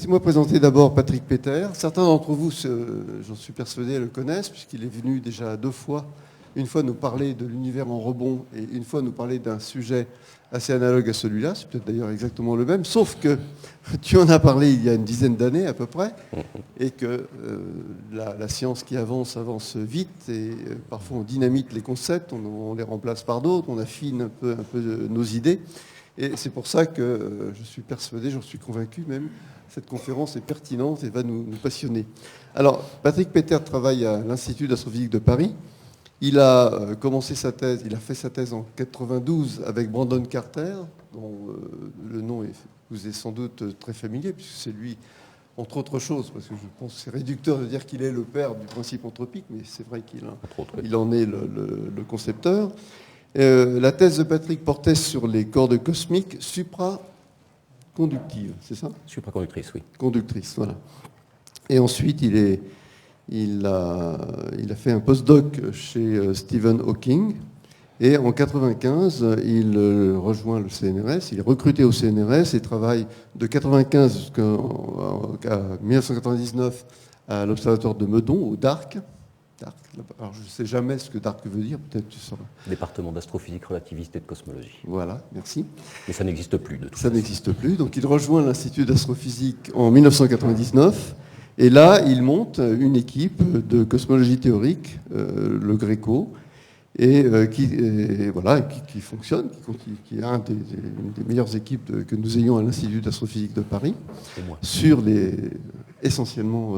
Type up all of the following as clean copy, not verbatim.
Laissez-moi présenter d'abord Patrick Peter. Certains d'entre vous, j'en suis persuadé, le connaissent, puisqu'il est venu déjà 2 fois. Une fois nous parler de l'univers en rebond et une fois nous parler d'un sujet assez analogue à celui-là. C'est peut-être d'ailleurs exactement le même, sauf que tu en as parlé il y a une dizaine d'années à peu près, et que la science qui avance vite, et parfois on dynamite les concepts, on les remplace par d'autres, on affine un peu nos idées. Et c'est pour ça que je suis persuadé, j'en suis convaincu même, cette conférence est pertinente et va nous passionner. Alors, Patrick Peter travaille à l'Institut d'astrophysique de Paris. Il a commencé sa thèse, il a fait sa thèse en 92 avec Brandon Carter, dont le nom vous est sans doute très familier, puisque c'est lui, entre autres choses, parce que je pense que c'est réducteur de dire qu'il est le père du principe anthropique, mais c'est vrai qu'il en est le concepteur. La thèse de Patrick portait sur les cordes cosmiques supraconductives, c'est ça ? Supraconductrices, oui. Conductrices, voilà. Et ensuite, il a fait un postdoc chez Stephen Hawking. Et en 1995, il rejoint le CNRS. Il est recruté au CNRS et travaille de 1995 jusqu'à 1999 à l'Observatoire de Meudon, au DARC. Alors, je ne sais jamais ce que DARC veut dire, peut-être tu sauras. Département d'astrophysique, relativité et de cosmologie. Voilà, merci. Mais ça n'existe plus de toute façon. Ça n'existe plus. Donc il rejoint l'Institut d'astrophysique en 1999. Et là, il monte une équipe de cosmologie théorique, le GRECO, et qui fonctionne, qui est une des meilleures équipes que nous ayons à l'Institut d'astrophysique de Paris, sur essentiellement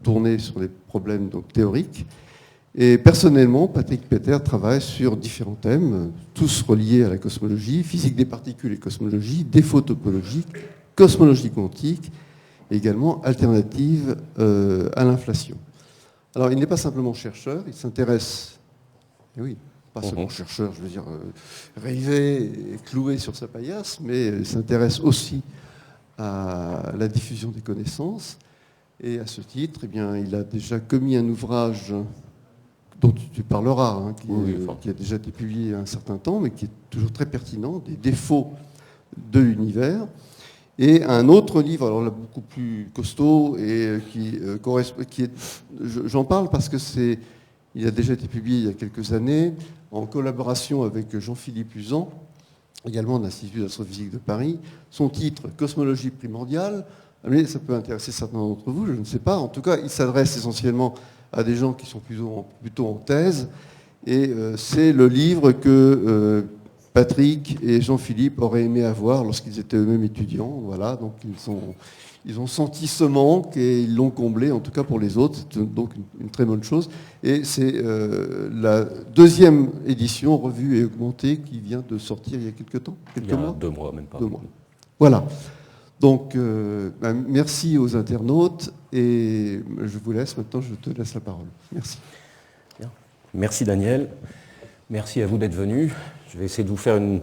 tournés sur les problèmes donc, théoriques. Et personnellement, Patrick Peter travaille sur différents thèmes, tous reliés à la cosmologie, physique des particules et cosmologie, défauts topologiques, cosmologie quantique, et également alternative à l'inflation. Alors, il n'est pas simplement chercheur, il s'intéresse, et oui, pas seulement chercheur, je veux dire, rêvé et cloué sur sa paillasse, mais il s'intéresse aussi à la diffusion des connaissances. Et à ce titre, eh bien, il a déjà commis un ouvrage dont tu parleras, hein, qui a déjà été publié il y a un certain temps, mais qui est toujours très pertinent, des défauts de l'univers. Et un autre livre, alors là beaucoup plus costaud, et j'en parle parce que il a déjà été publié il y a quelques années, en collaboration avec Jean-Philippe Uzan, également de l'Institut d'astrophysique de Paris. Son titre, Cosmologie primordiale. Mais ça peut intéresser certains d'entre vous, je ne sais pas. En tout cas, il s'adresse essentiellement à des gens qui sont plutôt en thèse. Et c'est le livre que Patrick et Jean-Philippe auraient aimé avoir lorsqu'ils étaient eux-mêmes étudiants. Voilà, donc ils ont senti ce manque et ils l'ont comblé, en tout cas pour les autres. C'est donc une très bonne chose. Et c'est la 2e édition, revue et augmentée, qui vient de sortir il y a quelques temps. Il y a 2 mois, même pas. 2 mois. Voilà. Donc, merci aux internautes et je vous laisse. Maintenant, je te laisse la parole. Merci. Bien. Merci Daniel. Merci à vous d'être venus. Je vais essayer de vous faire une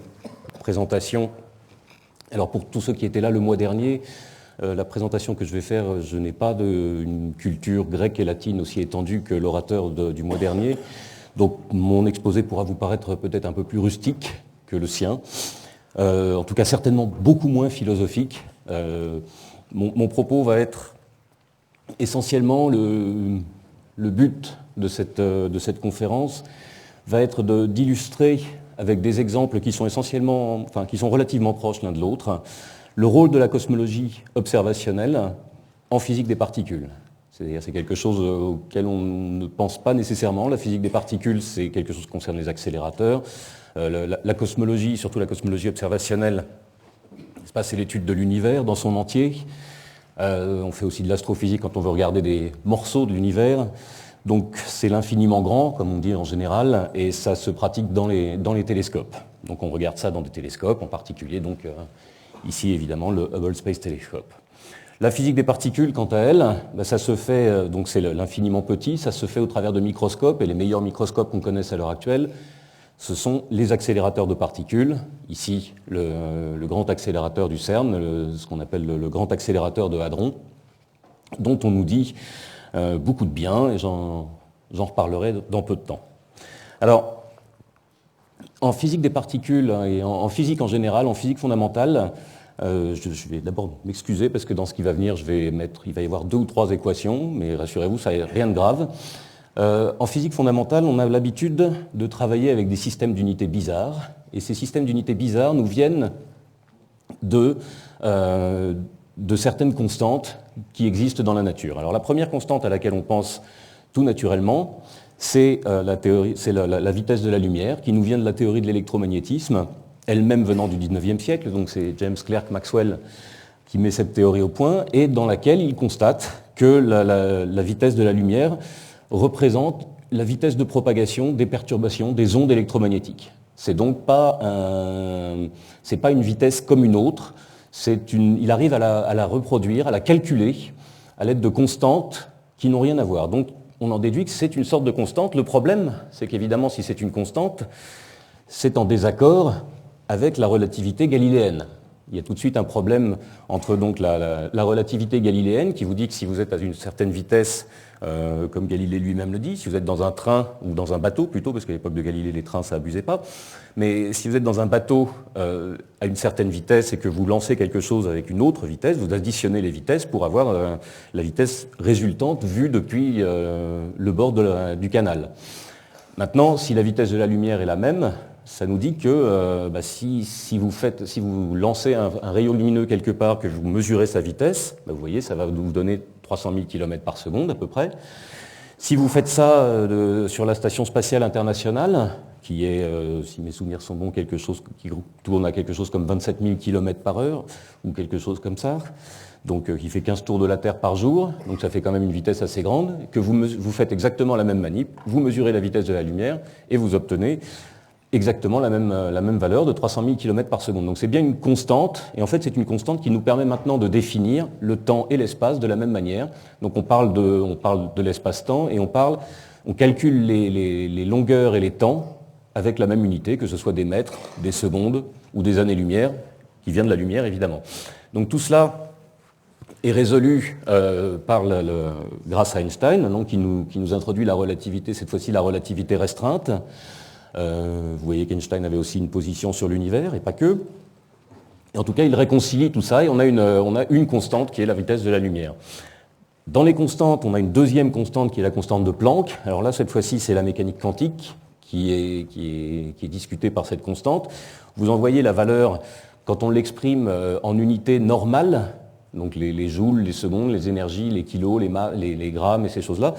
présentation. Alors, pour tous ceux qui étaient là le mois dernier, la présentation que je vais faire, je n'ai pas une culture grecque et latine aussi étendue que l'orateur du mois dernier. Donc, mon exposé pourra vous paraître peut-être un peu plus rustique que le sien. En tout cas, certainement beaucoup moins philosophique. Mon propos va être essentiellement le but de cette conférence va être d'illustrer avec des exemples qui sont qui sont relativement proches l'un de l'autre, le rôle de la cosmologie observationnelle en physique des particules. C'est-à-dire c'est quelque chose auquel on ne pense pas nécessairement. La physique des particules, c'est quelque chose qui concerne les accélérateurs. La cosmologie, surtout la cosmologie observationnelle, c'est l'étude de l'univers dans son entier. On fait aussi de l'astrophysique quand on veut regarder des morceaux de l'univers. Donc c'est l'infiniment grand, comme on dit en général, et ça se pratique dans les télescopes. Donc on regarde ça dans des télescopes, en particulier donc ici évidemment le Hubble Space Telescope. La physique des particules, quant à elle, ça se fait, donc c'est l'infiniment petit, ça se fait au travers de microscopes, et les meilleurs microscopes qu'on connaisse à l'heure actuelle, ce sont les accélérateurs de particules. Ici, le grand accélérateur du CERN, ce qu'on appelle le grand accélérateur de Hadron, dont on nous dit beaucoup de bien, et j'en reparlerai dans peu de temps. Alors, en physique des particules et en physique en général, en physique fondamentale, Je vais d'abord m'excuser parce que dans ce qui va venir, il va y avoir 2 ou 3 équations, mais rassurez-vous, ça n'est rien de grave. En physique fondamentale, on a l'habitude de travailler avec des systèmes d'unités bizarres, et ces systèmes d'unités bizarres nous viennent de certaines constantes qui existent dans la nature. Alors la première constante à laquelle on pense tout naturellement, c'est la vitesse de la lumière, qui nous vient de la théorie de l'électromagnétisme, elle-même venant du 19e siècle, donc c'est James Clerk Maxwell qui met cette théorie au point, et dans laquelle il constate que la vitesse de la lumière représente la vitesse de propagation des perturbations des ondes électromagnétiques. C'est donc pas une vitesse comme une autre, il arrive à la reproduire, à la calculer à l'aide de constantes qui n'ont rien à voir. Donc on en déduit que c'est une sorte de constante. Le problème, c'est qu'évidemment, si c'est une constante, c'est en désaccord avec la relativité galiléenne. Il y a tout de suite un problème entre donc la relativité galiléenne qui vous dit que si vous êtes à une certaine vitesse, comme Galilée lui-même le dit, si vous êtes dans un train ou dans un bateau plutôt, parce qu'à l'époque de Galilée les trains ça abusait pas, mais si vous êtes dans un bateau à une certaine vitesse et que vous lancez quelque chose avec une autre vitesse, vous additionnez les vitesses pour avoir la vitesse résultante vue depuis le bord du canal. Maintenant, si la vitesse de la lumière est la même, ça nous dit que si vous lancez un rayon lumineux quelque part, que vous mesurez sa vitesse, vous voyez, ça va vous donner 300 000 km par seconde à peu près. Si vous faites ça sur la Station spatiale internationale, qui est, si mes souvenirs sont bons, quelque chose qui tourne à quelque chose comme 27 000 km par heure, ou quelque chose comme ça, donc qui fait 15 tours de la Terre par jour, donc ça fait quand même une vitesse assez grande, que vous faites exactement la même manip, vous mesurez la vitesse de la lumière, et vous obtenez exactement la même valeur de 300 000 km par seconde. Donc c'est bien une constante, et en fait c'est une constante qui nous permet maintenant de définir le temps et l'espace de la même manière. Donc on parle de l'espace-temps, et on calcule les longueurs et les temps avec la même unité, que ce soit des mètres, des secondes ou des années-lumière, qui vient de la lumière évidemment. Donc tout cela est résolu grâce à Einstein, donc, qui nous introduit la relativité, cette fois-ci la relativité restreinte. Vous voyez qu'Einstein avait aussi une position sur l'univers, et pas que. Et en tout cas, il réconcilie tout ça, et on a une constante qui est la vitesse de la lumière. Dans les constantes, on a une deuxième constante qui est la constante de Planck. Alors là, cette fois-ci, c'est la mécanique quantique qui est discutée par cette constante. Vous en voyez la valeur quand on l'exprime en unités normales, donc les joules, les secondes, les énergies, les kilos, les grammes et ces choses-là,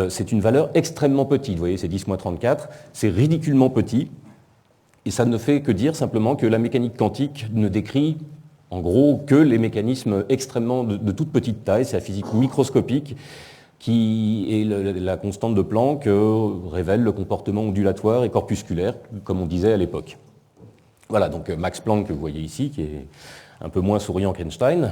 c'est une valeur extrêmement petite. Vous voyez, c'est 10-34, c'est ridiculement petit. Et ça ne fait que dire simplement que la mécanique quantique ne décrit en gros que les mécanismes extrêmement de toute petite taille. C'est la physique microscopique qui est la constante de Planck révèle le comportement ondulatoire et corpusculaire, comme on disait à l'époque. Voilà, donc Max Planck que vous voyez ici, qui est un peu moins souriant qu'Einstein.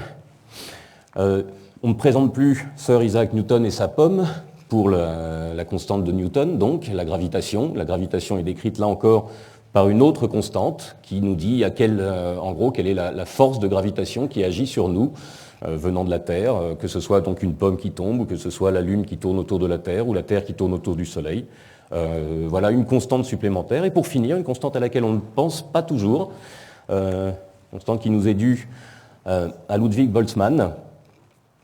On ne présente plus Sir Isaac Newton et sa pomme pour la constante de Newton, donc la gravitation. La gravitation est décrite là encore par une autre constante qui nous dit en gros quelle est la force de gravitation qui agit sur nous venant de la Terre, que ce soit donc une pomme qui tombe, ou que ce soit la Lune qui tourne autour de la Terre, ou la Terre qui tourne autour du Soleil. Voilà une constante supplémentaire. Et pour finir, une constante à laquelle on ne pense pas toujours, constante qui nous est due à Ludwig Boltzmann,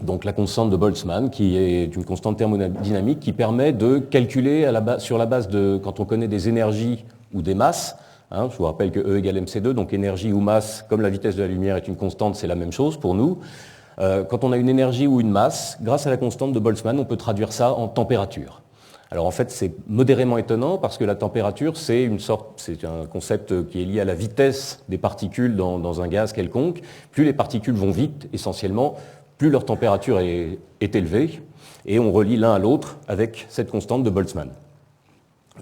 donc la constante de Boltzmann, qui est une constante thermodynamique qui permet de calculer sur la base de, quand on connaît des énergies ou des masses, je vous rappelle que E égale mc2, donc énergie ou masse, comme la vitesse de la lumière est une constante, c'est la même chose pour nous. Quand on a une énergie ou une masse, grâce à la constante de Boltzmann, on peut traduire ça en température. Alors en fait, c'est modérément étonnant parce que la température, c'est un concept qui est lié à la vitesse des particules dans un gaz quelconque. Plus les particules vont vite, essentiellement, plus leur température est élevée, et on relie l'un à l'autre avec cette constante de Boltzmann.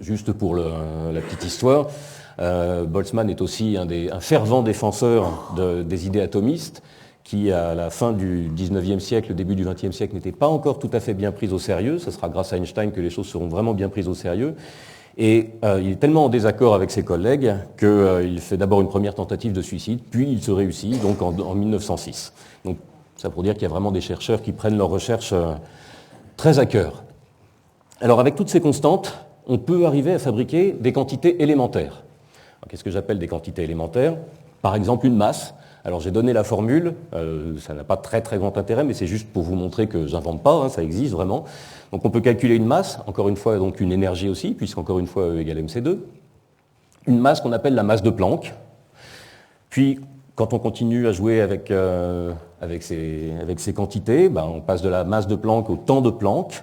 Juste pour la petite histoire, Boltzmann est aussi un fervent défenseur des idées atomistes, qui, à la fin du 19e siècle, début du 20e siècle, n'était pas encore tout à fait bien prise au sérieux. Ce sera grâce à Einstein que les choses seront vraiment bien prises au sérieux. Et il est tellement en désaccord avec ses collègues qu'il fait d'abord une première tentative de suicide, puis il se réussit donc en 1906. Donc ça pour dire qu'il y a vraiment des chercheurs qui prennent leurs recherches très à cœur. Alors avec toutes ces constantes, on peut arriver à fabriquer des quantités élémentaires. Qu'est-ce que j'appelle des quantités élémentaires? Par exemple une masse. Alors j'ai donné la formule, ça n'a pas très très grand intérêt, mais c'est juste pour vous montrer que j'invente pas, hein, ça existe vraiment. Donc on peut calculer une masse, encore une fois donc une énergie aussi, puisqu'encore une fois E égale mc2. Une masse qu'on appelle la masse de Planck. Puis quand on continue à jouer avec ces quantités, on passe de la masse de Planck au temps de Planck.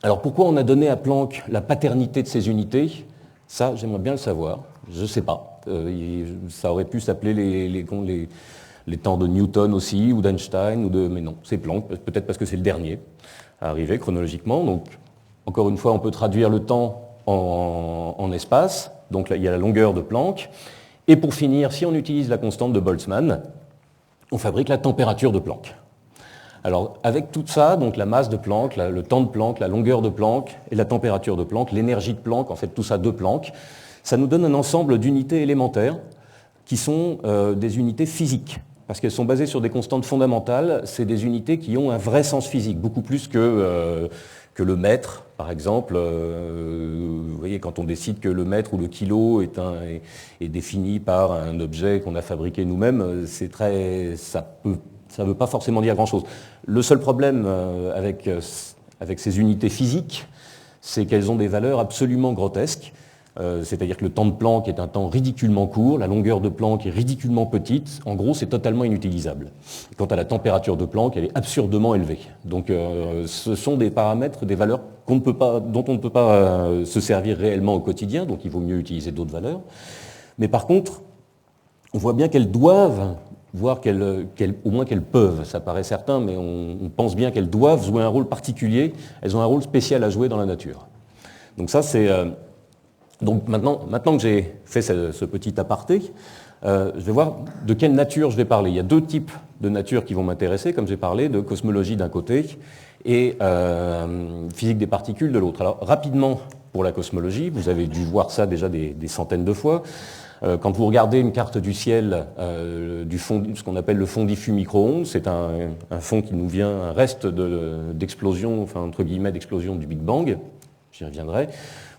Alors pourquoi on a donné à Planck la paternité de ces unités? Ça, j'aimerais bien le savoir. Je ne sais pas. Ça aurait pu s'appeler les temps de Newton aussi, ou d'Einstein, mais non, c'est Planck, peut-être parce que c'est le dernier à arriver chronologiquement. Donc, encore une fois, on peut traduire le temps en espace. Donc là, il y a la longueur de Planck. Et pour finir, si on utilise la constante de Boltzmann, on fabrique la température de Planck. Alors, avec tout ça, donc la masse de Planck, le temps de Planck, la longueur de Planck et la température de Planck, l'énergie de Planck, en fait tout ça de Planck, ça nous donne un ensemble d'unités élémentaires qui sont des unités physiques, parce qu'elles sont basées sur des constantes fondamentales. C'est des unités qui ont un vrai sens physique, beaucoup plus que le mètre, par exemple. Vous voyez, quand on décide que le mètre ou le kilo est défini par un objet qu'on a fabriqué nous-mêmes, ça ne veut pas forcément dire grand-chose. Le seul problème avec ces unités physiques, c'est qu'elles ont des valeurs absolument grotesques. C'est-à-dire que le temps de Planck est un temps ridiculement court, la longueur de Planck est ridiculement petite. En gros, c'est totalement inutilisable. Quant à la température de Planck, elle est absurdement élevée. Donc ce sont des paramètres, des valeurs dont on ne peut pas se servir réellement au quotidien, donc il vaut mieux utiliser d'autres valeurs. Mais par contre, on voit bien qu'elles doivent, voire au moins qu'elles peuvent, ça paraît certain, mais on pense bien qu'elles doivent jouer un rôle particulier, elles ont un rôle spécial à jouer dans la nature. Donc ça, c'est... Donc maintenant que j'ai fait ce petit aparté, je vais voir de quelle nature je vais parler. Il y a deux types de nature qui vont m'intéresser, comme j'ai parlé, de cosmologie d'un côté et physique des particules de l'autre. Alors rapidement, pour la cosmologie, vous avez dû voir ça déjà des centaines de fois. Quand vous regardez une carte du ciel, du fond, ce qu'on appelle le fond diffus micro-ondes, c'est un fond qui nous vient, un reste d'explosion, enfin entre guillemets d'explosion du Big Bang, j'y reviendrai.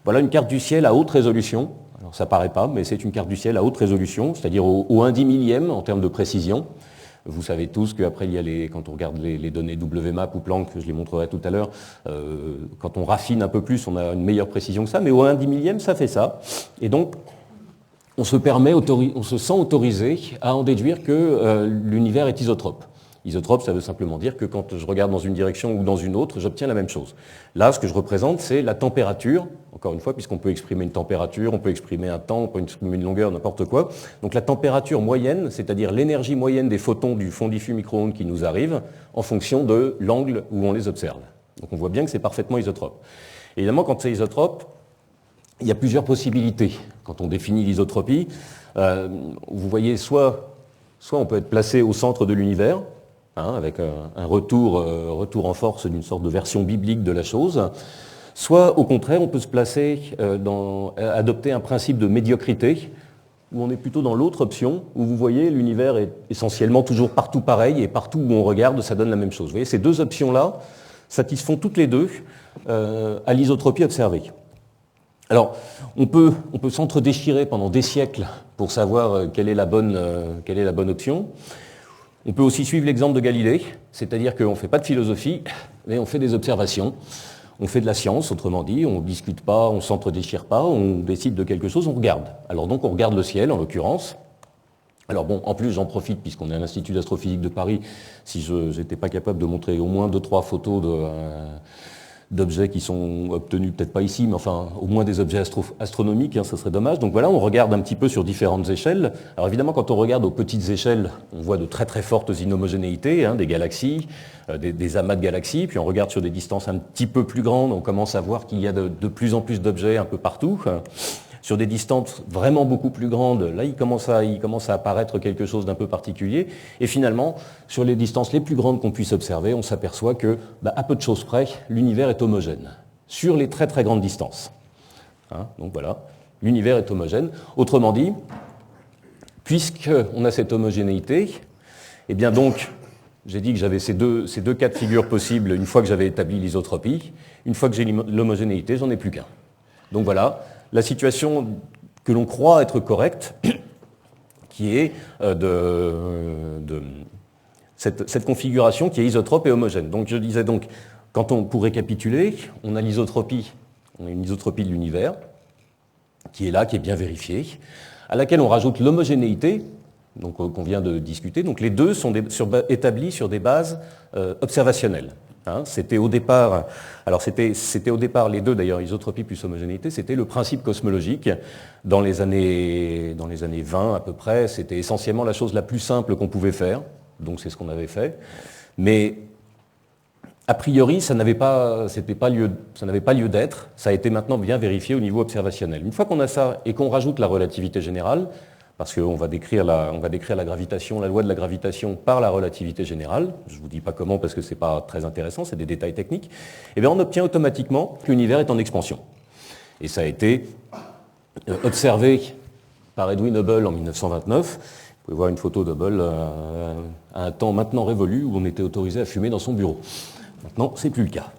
Voilà une carte du ciel à haute résolution. Alors ça paraît pas, mais c'est une carte du ciel à haute résolution, c'est-à-dire au 1/10 millième en termes de précision. Vous savez tous qu'après, il y a quand on regarde les données WMAP ou Planck, je les montrerai tout à l'heure, quand on raffine un peu plus, on a une meilleure précision que ça, mais au 1/10 millième, ça fait ça. Et donc, on se sent autorisé à en déduire que l'univers est isotrope. Isotrope, ça veut simplement dire que quand je regarde dans une direction ou dans une autre, j'obtiens la même chose. Là, ce que je représente, c'est la température, encore une fois, puisqu'on peut exprimer une température, on peut exprimer un temps, on peut exprimer une longueur, n'importe quoi. Donc la température moyenne, c'est-à-dire l'énergie moyenne des photons du fond diffus micro-ondes qui nous arrivent, en fonction de l'angle où on les observe. Donc on voit bien que c'est parfaitement isotrope. Évidemment, quand c'est isotrope, il y a plusieurs possibilités. Quand on définit l'isotropie, vous voyez, soit on peut être placé au centre de l'univers, avec un retour en force d'une sorte de version biblique de la chose, soit au contraire on peut se placer adopter un principe de médiocrité, où on est plutôt dans l'autre option, où vous voyez l'univers est essentiellement toujours partout pareil, et partout où on regarde ça donne la même chose. Vous voyez, ces deux options-là satisfont toutes les deux à l'isotropie observée. Alors, on peut s'entre-déchirer pendant des siècles pour savoir quelle est la bonne option. On peut aussi suivre l'exemple de Galilée, c'est-à-dire qu'on ne fait pas de philosophie, mais on fait des observations. On fait de la science, autrement dit, on ne discute pas, on ne s'entre-déchire pas, on décide de quelque chose, on regarde. Alors donc on regarde le ciel, en l'occurrence. Alors bon, en plus j'en profite, puisqu'on est à l'Institut d'astrophysique de Paris, si je n'étais pas capable de montrer au moins 2-3 photos d'objets qui sont obtenus, peut-être pas ici, mais enfin au moins des objets astronomiques, ça serait dommage. Donc voilà, on regarde un petit peu sur différentes échelles. Alors évidemment, quand on regarde aux petites échelles, on voit de très très fortes inhomogénéités, des galaxies, des amas de galaxies, puis on regarde sur des distances un petit peu plus grandes, on commence à voir qu'il y a de plus en plus d'objets un peu partout. Sur des distances vraiment beaucoup plus grandes, là, il commence à apparaître quelque chose d'un peu particulier. Et finalement, sur les distances les plus grandes qu'on puisse observer, on s'aperçoit que, à peu de choses près, l'univers est homogène. Sur les très très grandes distances. Donc voilà, l'univers est homogène. Autrement dit, puisqu'on a cette homogénéité, eh bien donc, j'ai dit que j'avais ces deux cas de figure possibles une fois que j'avais établi l'isotropie. Une fois que j'ai l'homogénéité, j'en ai plus qu'un. Donc voilà. La situation que l'on croit être correcte, qui est cette configuration qui est isotrope et homogène. Donc je disais donc, pour récapituler, on a l'isotropie, on a une isotropie de l'univers, qui est là, qui est bien vérifiée, à laquelle on rajoute l'homogénéité, donc qu'on vient de discuter. Donc les deux sont établis sur des bases observationnelles. Hein, c'était au départ les deux d'ailleurs, isotropie plus homogénéité, c'était le principe cosmologique dans les années 20 à peu près. C'était essentiellement la chose la plus simple qu'on pouvait faire, donc c'est ce qu'on avait fait. Mais a priori, ça n'avait pas lieu d'être, ça a été maintenant bien vérifié au niveau observationnel. Une fois qu'on a ça et qu'on rajoute la relativité générale, parce qu'on va décrire la gravitation, la loi de la gravitation par la relativité générale, je ne vous dis pas comment parce que ce n'est pas très intéressant, c'est des détails techniques, et bien on obtient automatiquement que l'univers est en expansion. Et ça a été observé par Edwin Hubble en 1929. Vous pouvez voir une photo d'Hubble à un temps maintenant révolu où on était autorisé à fumer dans son bureau. Maintenant, ce n'est plus le cas.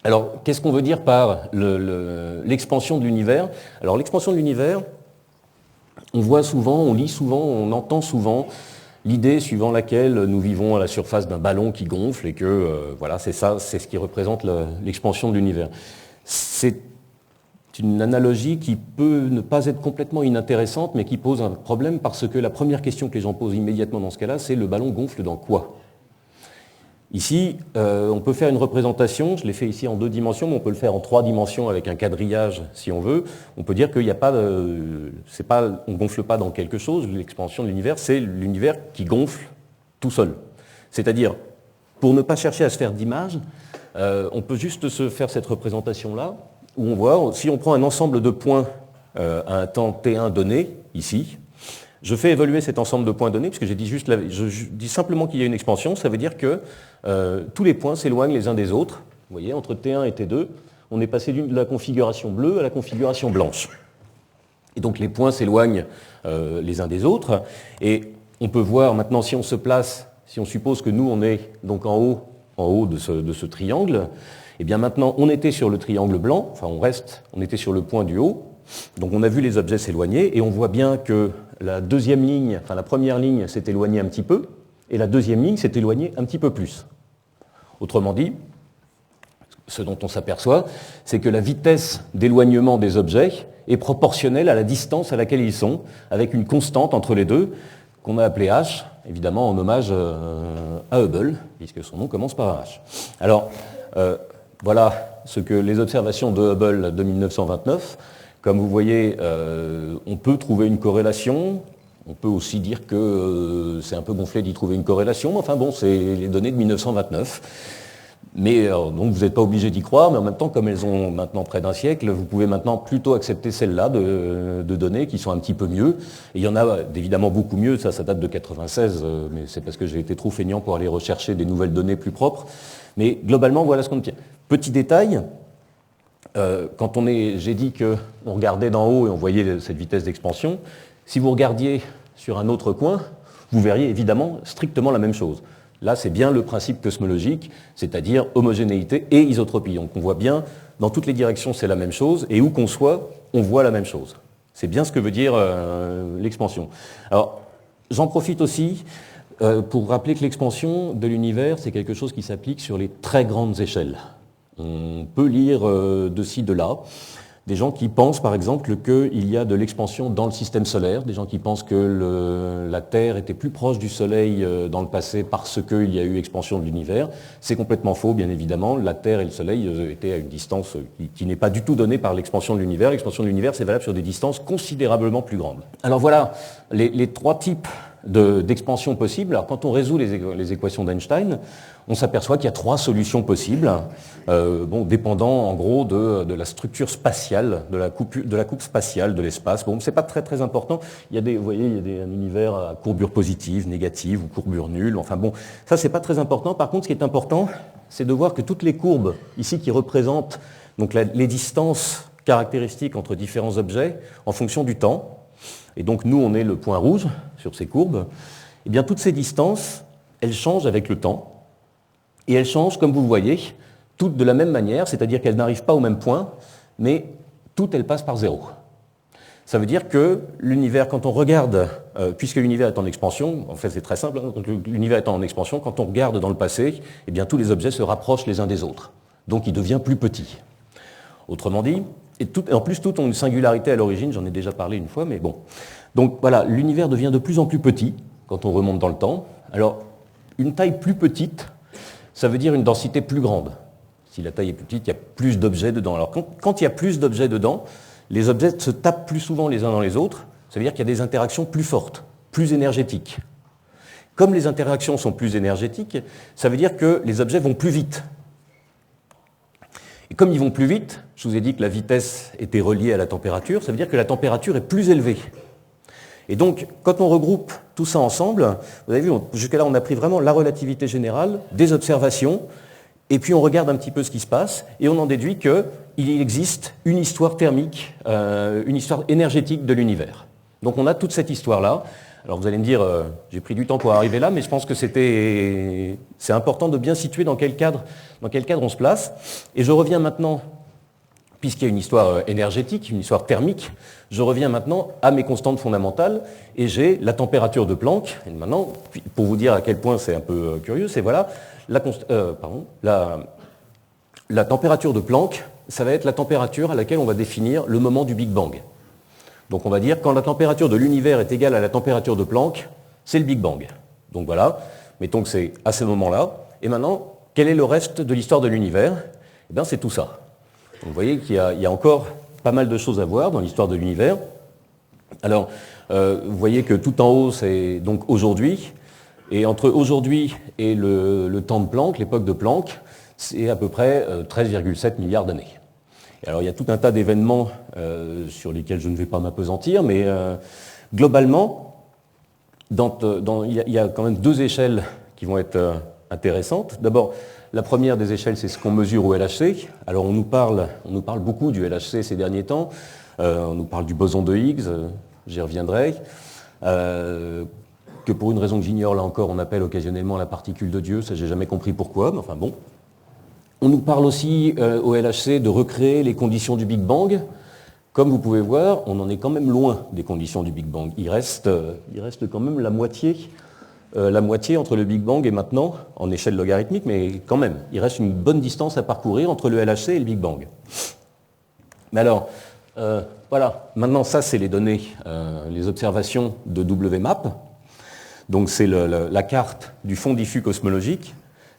Alors, qu'est-ce qu'on veut dire par l'expansion de l'univers? Alors, l'expansion de l'univers, on voit souvent, on lit souvent, on entend souvent l'idée suivant laquelle nous vivons à la surface d'un ballon qui gonfle et que, voilà, c'est ça, c'est ce qui représente l'expansion de l'univers. C'est une analogie qui peut ne pas être complètement inintéressante, mais qui pose un problème parce que la première question que les gens posent immédiatement dans ce cas-là, c'est le ballon gonfle dans quoi? Ici, on peut faire une représentation, je l'ai fait ici en 2 dimensions, mais on peut le faire en 3 dimensions avec un quadrillage si on veut. On peut dire qu'il n'y a pas on ne gonfle pas dans quelque chose, l'expansion de l'univers, c'est l'univers qui gonfle tout seul. C'est-à-dire, pour ne pas chercher à se faire d'image, on peut juste se faire cette représentation-là, où on voit, si on prend un ensemble de points à un temps t1 donné, ici, je fais évoluer cet ensemble de points donnés, puisque je dis simplement qu'il y a une expansion, ça veut dire que tous les points s'éloignent les uns des autres. Vous voyez, entre T1 et T2, on est passé de la configuration bleue à la configuration blanche. Et donc les points s'éloignent les uns des autres. Et on peut voir maintenant, si on se place, si on suppose que nous, on est donc en haut de ce triangle, et bien maintenant, on était sur le triangle blanc, enfin on était sur le point du haut. Donc on a vu les objets s'éloigner et on voit bien que la première ligne s'est éloignée un petit peu et la deuxième ligne s'est éloignée un petit peu plus. Autrement dit, ce dont on s'aperçoit, c'est que la vitesse d'éloignement des objets est proportionnelle à la distance à laquelle ils sont, avec une constante entre les deux qu'on a appelée h, évidemment en hommage à Hubble, puisque son nom commence par un h. Alors, voilà ce que les observations de Hubble de 1929. Comme vous voyez, on peut trouver une corrélation. On peut aussi dire que c'est un peu gonflé d'y trouver une corrélation. Mais enfin bon, c'est les données de 1929. Mais donc vous n'êtes pas obligé d'y croire, mais en même temps, comme elles ont maintenant près d'un siècle, vous pouvez maintenant plutôt accepter celles-là de données qui sont un petit peu mieux. Et il y en a évidemment beaucoup mieux, ça date de 96, mais c'est parce que j'ai été trop feignant pour aller rechercher des nouvelles données plus propres. Mais globalement, voilà ce qu'on obtient. Petit détail. J'ai dit qu'on regardait d'en haut et on voyait cette vitesse d'expansion. Si vous regardiez sur un autre coin, vous verriez évidemment strictement la même chose. Là, c'est bien le principe cosmologique, c'est-à-dire homogénéité et isotropie. Donc on voit bien, dans toutes les directions, c'est la même chose, et où qu'on soit, on voit la même chose. C'est bien ce que veut dire l'expansion. Alors, j'en profite aussi pour rappeler que l'expansion de l'univers, c'est quelque chose qui s'applique sur les très grandes échelles. On peut lire de ci, de là, des gens qui pensent par exemple qu'il y a de l'expansion dans le système solaire, des gens qui pensent que la Terre était plus proche du Soleil dans le passé parce qu'il y a eu expansion de l'univers. C'est complètement faux, bien évidemment. La Terre et le Soleil étaient à une distance qui n'est pas du tout donnée par l'expansion de l'univers. L'expansion de l'univers, c'est valable sur des distances considérablement plus grandes. Alors voilà les 3 types d'expansion possible. Alors quand on résout les équations d'Einstein, on s'aperçoit qu'il y a 3 solutions possibles, dépendant en gros de la structure spatiale, de la coupe spatiale de l'espace. Bon, c'est pas très très important. Vous voyez, il y a un univers à courbure positive, négative ou courbure nulle. Enfin bon, ça c'est pas très important. Par contre, ce qui est important, c'est de voir que toutes les courbes ici qui représentent donc les distances caractéristiques entre différents objets en fonction du temps. Et donc nous, on est le point rouge sur ces courbes. Eh bien, toutes ces distances, elles changent avec le temps. Et elles changent, comme vous le voyez, toutes de la même manière, c'est-à-dire qu'elles n'arrivent pas au même point, mais toutes, elles passent par 0. Ça veut dire que l'univers, quand on regarde, puisque l'univers est en expansion, en fait c'est très simple, hein, l'univers étant en expansion, quand on regarde dans le passé, eh bien tous les objets se rapprochent les uns des autres. Donc il devient plus petit. Autrement dit, et en plus tout ont une singularité à l'origine, j'en ai déjà parlé une fois, mais bon. Donc voilà, l'univers devient de plus en plus petit quand on remonte dans le temps. Alors, une taille plus petite, ça veut dire une densité plus grande. Si la taille est plus petite, il y a plus d'objets dedans. Alors quand il y a plus d'objets dedans, les objets se tapent plus souvent les uns dans les autres, ça veut dire qu'il y a des interactions plus fortes, plus énergétiques. Comme les interactions sont plus énergétiques, ça veut dire que les objets vont plus vite. Et comme ils vont plus vite, je vous ai dit que la vitesse était reliée à la température, ça veut dire que la température est plus élevée. Et donc, quand on regroupe tout ça ensemble, vous avez vu, jusqu'à là, on a pris vraiment la relativité générale, des observations, et puis on regarde un petit peu ce qui se passe, et on en déduit qu'il existe une histoire thermique, une histoire énergétique de l'univers. Donc on a toute cette histoire-là. Alors vous allez me dire, j'ai pris du temps pour arriver là, mais je pense que c'est important de bien situer dans quel cadre on se place. Et je reviens maintenant, puisqu'il y a une histoire énergétique, une histoire thermique, je reviens maintenant à mes constantes fondamentales, et j'ai la température de Planck. Et maintenant, pour vous dire à quel point c'est un peu curieux, c'est voilà, la température de Planck, ça va être la température à laquelle on va définir le moment du Big Bang. Donc on va dire quand la température de l'univers est égale à la température de Planck, c'est le Big Bang. Donc voilà, mettons que c'est à ce moment-là. Et maintenant, quel est le reste de l'histoire de l'univers? Eh bien c'est tout ça. Donc vous voyez qu'il y a encore pas mal de choses à voir dans l'histoire de l'univers. Alors, vous voyez que tout en haut, c'est donc aujourd'hui. Et entre aujourd'hui et le temps de Planck, l'époque de Planck, c'est à peu près 13,7 milliards d'années. Alors il y a tout un tas d'événements sur lesquels je ne vais pas m'appesantir, mais globalement, il y a quand même deux échelles qui vont être intéressantes. D'abord, la première des échelles, c'est ce qu'on mesure au LHC. Alors on nous parle beaucoup du LHC ces derniers temps, on nous parle du boson de Higgs, j'y reviendrai, que pour une raison que j'ignore là encore, on appelle occasionnellement la particule de Dieu, ça j'ai jamais compris pourquoi, mais enfin bon. On nous parle aussi au LHC de recréer les conditions du Big Bang. Comme vous pouvez voir, on en est quand même loin des conditions du Big Bang. Il reste quand même la moitié entre le Big Bang et maintenant, en échelle logarithmique, mais quand même, il reste une bonne distance à parcourir entre le LHC et le Big Bang. Mais alors, voilà, maintenant ça c'est les données, les observations de WMAP. Donc c'est la carte du fond diffus cosmologique.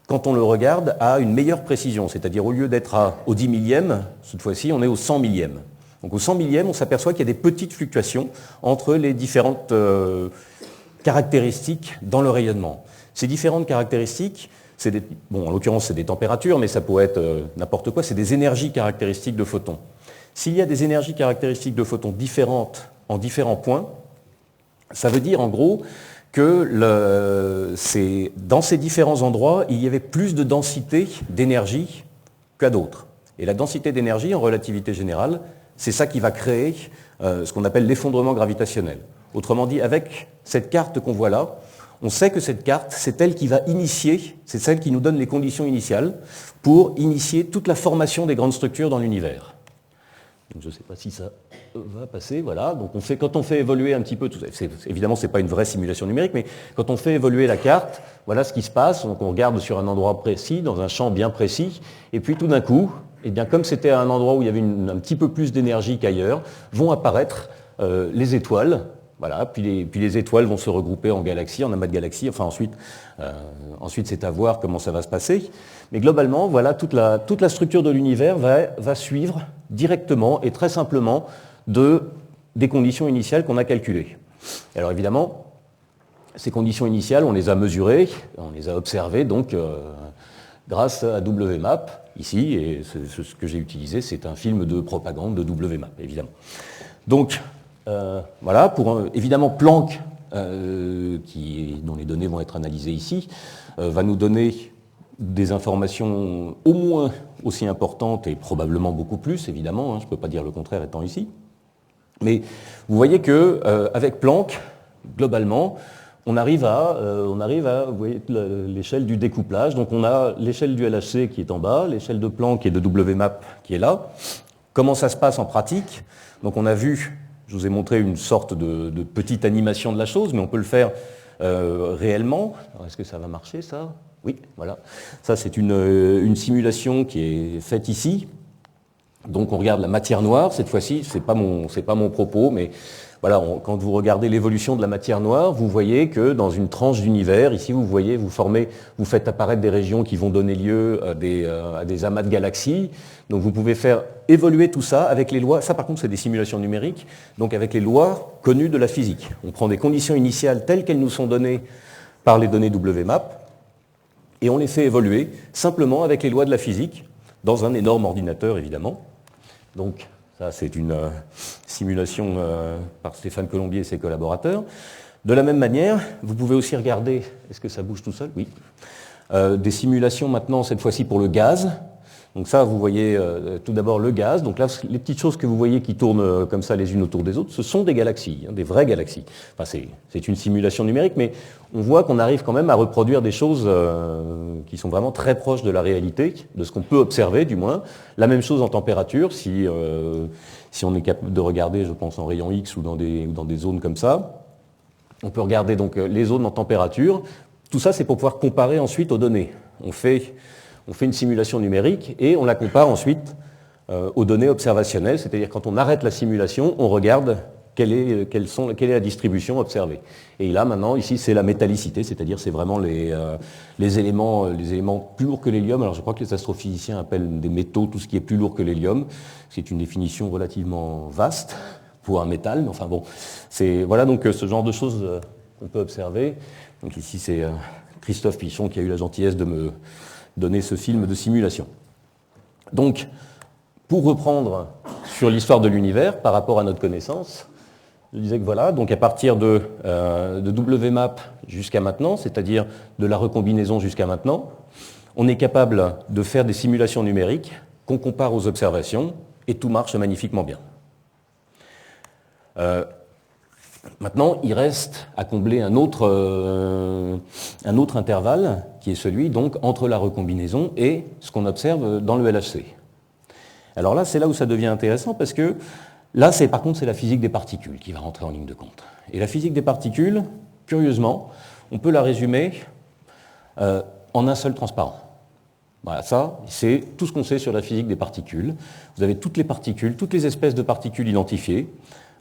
Quand on le regarde à une meilleure précision, c'est-à-dire au lieu d'être au 10 millième, cette fois-ci on est au 100 millième. Donc au 100 millième, on s'aperçoit qu'il y a des petites fluctuations entre les différentes caractéristiques dans le rayonnement. Ces différentes caractéristiques, en l'occurrence c'est des températures, mais ça pourrait être n'importe quoi, c'est des énergies caractéristiques de photons. S'il y a des énergies caractéristiques de photons différentes en différents points, ça veut dire en gros que dans ces différents endroits, il y avait plus de densité d'énergie qu'à d'autres. Et la densité d'énergie, en relativité générale, c'est ça qui va créer ce qu'on appelle l'effondrement gravitationnel. Autrement dit, avec cette carte qu'on voit là, on sait que cette carte, c'est elle qui va initier, c'est celle qui nous donne les conditions initiales pour initier toute la formation des grandes structures dans l'univers. Donc je ne sais pas si ça va passer, voilà. Donc quand on fait évoluer un petit peu tout ça, évidemment ce n'est pas une vraie simulation numérique, mais quand on fait évoluer la carte, voilà ce qui se passe. Donc on regarde sur un endroit précis, dans un champ bien précis, et puis tout d'un coup, eh bien, comme c'était un endroit où il y avait un petit peu plus d'énergie qu'ailleurs, vont apparaître les étoiles. Voilà, puis les étoiles vont se regrouper en galaxies, en amas de galaxies. Enfin ensuite c'est à voir comment ça va se passer. Mais globalement, voilà, toute la structure de l'univers va suivre directement et très simplement des conditions initiales qu'on a calculées. Alors évidemment, ces conditions initiales, on les a mesurées, on les a observées donc grâce à WMAP ici, et ce que j'ai utilisé, c'est un film de propagande de WMAP, évidemment. Donc voilà, évidemment Planck, dont les données vont être analysées ici, va nous donner des informations au moins aussi importantes et probablement beaucoup plus, évidemment, hein, je ne peux pas dire le contraire étant ici. Mais vous voyez qu'avec Planck, globalement, on arrive à vous voyez, l'échelle du découplage. Donc on a l'échelle du LHC qui est en bas, l'échelle de Planck et de WMAP qui est là. Comment ça se passe en pratique? Donc on a vu, je vous ai montré une sorte de petite animation de la chose, mais on peut le faire réellement. Est-ce que ça va marcher, ça? Oui, voilà. Ça, c'est une simulation qui est faite ici. Donc on regarde la matière noire, cette fois-ci, c'est pas mon propos, mais voilà, quand vous regardez l'évolution de la matière noire, vous voyez que dans une tranche d'univers, ici vous voyez, vous faites apparaître des régions qui vont donner lieu à des amas de galaxies. Donc vous pouvez faire évoluer tout ça avec les lois, ça par contre c'est des simulations numériques, donc avec les lois connues de la physique. On prend des conditions initiales telles qu'elles nous sont données par les données WMAP, et on les fait évoluer simplement avec les lois de la physique, dans un énorme ordinateur évidemment. Donc ça c'est une simulation par Stéphane Colombier et ses collaborateurs. De la même manière, vous pouvez aussi regarder, est-ce que ça bouge tout seul? Oui. Des simulations maintenant, cette fois-ci pour le gaz. Donc ça, vous voyez tout d'abord le gaz. Donc là, les petites choses que vous voyez qui tournent comme ça les unes autour des autres, ce sont des galaxies, des vraies galaxies. Enfin, c'est une simulation numérique, mais on voit qu'on arrive quand même à reproduire des choses qui sont vraiment très proches de la réalité, de ce qu'on peut observer du moins. La même chose en température, si on est capable de regarder, je pense, en rayon X ou dans des zones comme ça. On peut regarder donc les zones en température. Tout ça, c'est pour pouvoir comparer ensuite aux données. On fait une simulation numérique et on la compare ensuite aux données observationnelles, c'est-à-dire quand on arrête la simulation, on regarde quelle est la distribution observée. Et là maintenant, ici, c'est la métallicité, c'est-à-dire c'est vraiment les éléments plus lourds que l'hélium. Alors je crois que les astrophysiciens appellent des métaux tout ce qui est plus lourd que l'hélium. C'est une définition relativement vaste pour un métal, mais enfin bon, voilà donc ce genre de choses qu'on peut observer. Donc ici, c'est Christophe Pichon qui a eu la gentillesse de me donner ce film de simulation. Donc, pour reprendre sur l'histoire de l'univers par rapport à notre connaissance, je disais que voilà, donc à partir de WMAP jusqu'à maintenant, c'est-à-dire de la recombinaison jusqu'à maintenant, on est capable de faire des simulations numériques qu'on compare aux observations et tout marche magnifiquement bien. Maintenant, il reste à combler un autre intervalle, qui est celui donc entre la recombinaison et ce qu'on observe dans le LHC. Alors là, c'est là où ça devient intéressant, parce que là, par contre, c'est la physique des particules qui va rentrer en ligne de compte. Et la physique des particules, curieusement, on peut la résumer en un seul transparent. Voilà, ça, c'est tout ce qu'on sait sur la physique des particules. Vous avez toutes les particules, toutes les espèces de particules identifiées.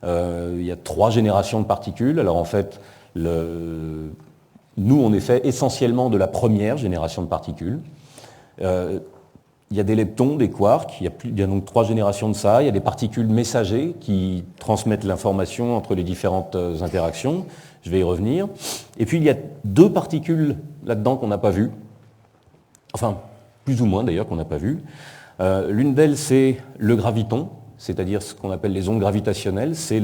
Il y a 3 générations de particules. Alors en fait, nous, on est fait essentiellement de la première génération de particules. Il y a des leptons, des quarks, il y a donc 3 générations de ça. Il y a des particules messagers qui transmettent l'information entre les différentes interactions. Je vais y revenir. Et puis il y a 2 particules là-dedans qu'on n'a pas vues. Enfin, plus ou moins d'ailleurs qu'on n'a pas vues. L'une d'elles, c'est le graviton, c'est-à-dire ce qu'on appelle les ondes gravitationnelles. C'est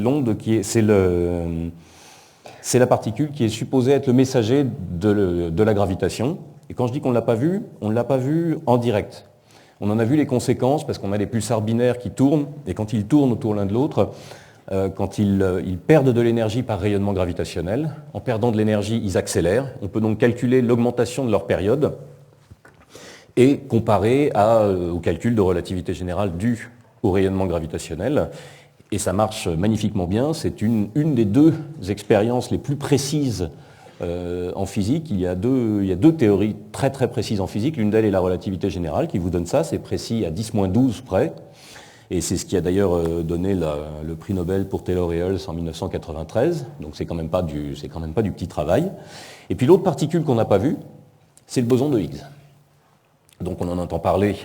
la particule qui est supposée être le messager de la gravitation. Et quand je dis qu'on ne l'a pas vue, on ne l'a pas vue en direct. On en a vu les conséquences parce qu'on a des pulsars binaires qui tournent, et quand ils tournent autour l'un de l'autre, quand ils perdent de l'énergie par rayonnement gravitationnel, en perdant de l'énergie, ils accélèrent. On peut donc calculer l'augmentation de leur période et comparer au calcul de relativité générale dû au rayonnement gravitationnel. Et ça marche magnifiquement bien. C'est une des 2 expériences les plus précises en physique. Il y a deux théories très très précises en physique. L'une d'elles est la relativité générale qui vous donne ça. C'est précis à 10-12 près. Et c'est ce qui a d'ailleurs donné le prix Nobel pour Taylor et Hulse en 1993. Donc c'est quand même pas du petit travail. Et puis l'autre particule qu'on n'a pas vue, c'est le boson de Higgs. Donc on en entend parler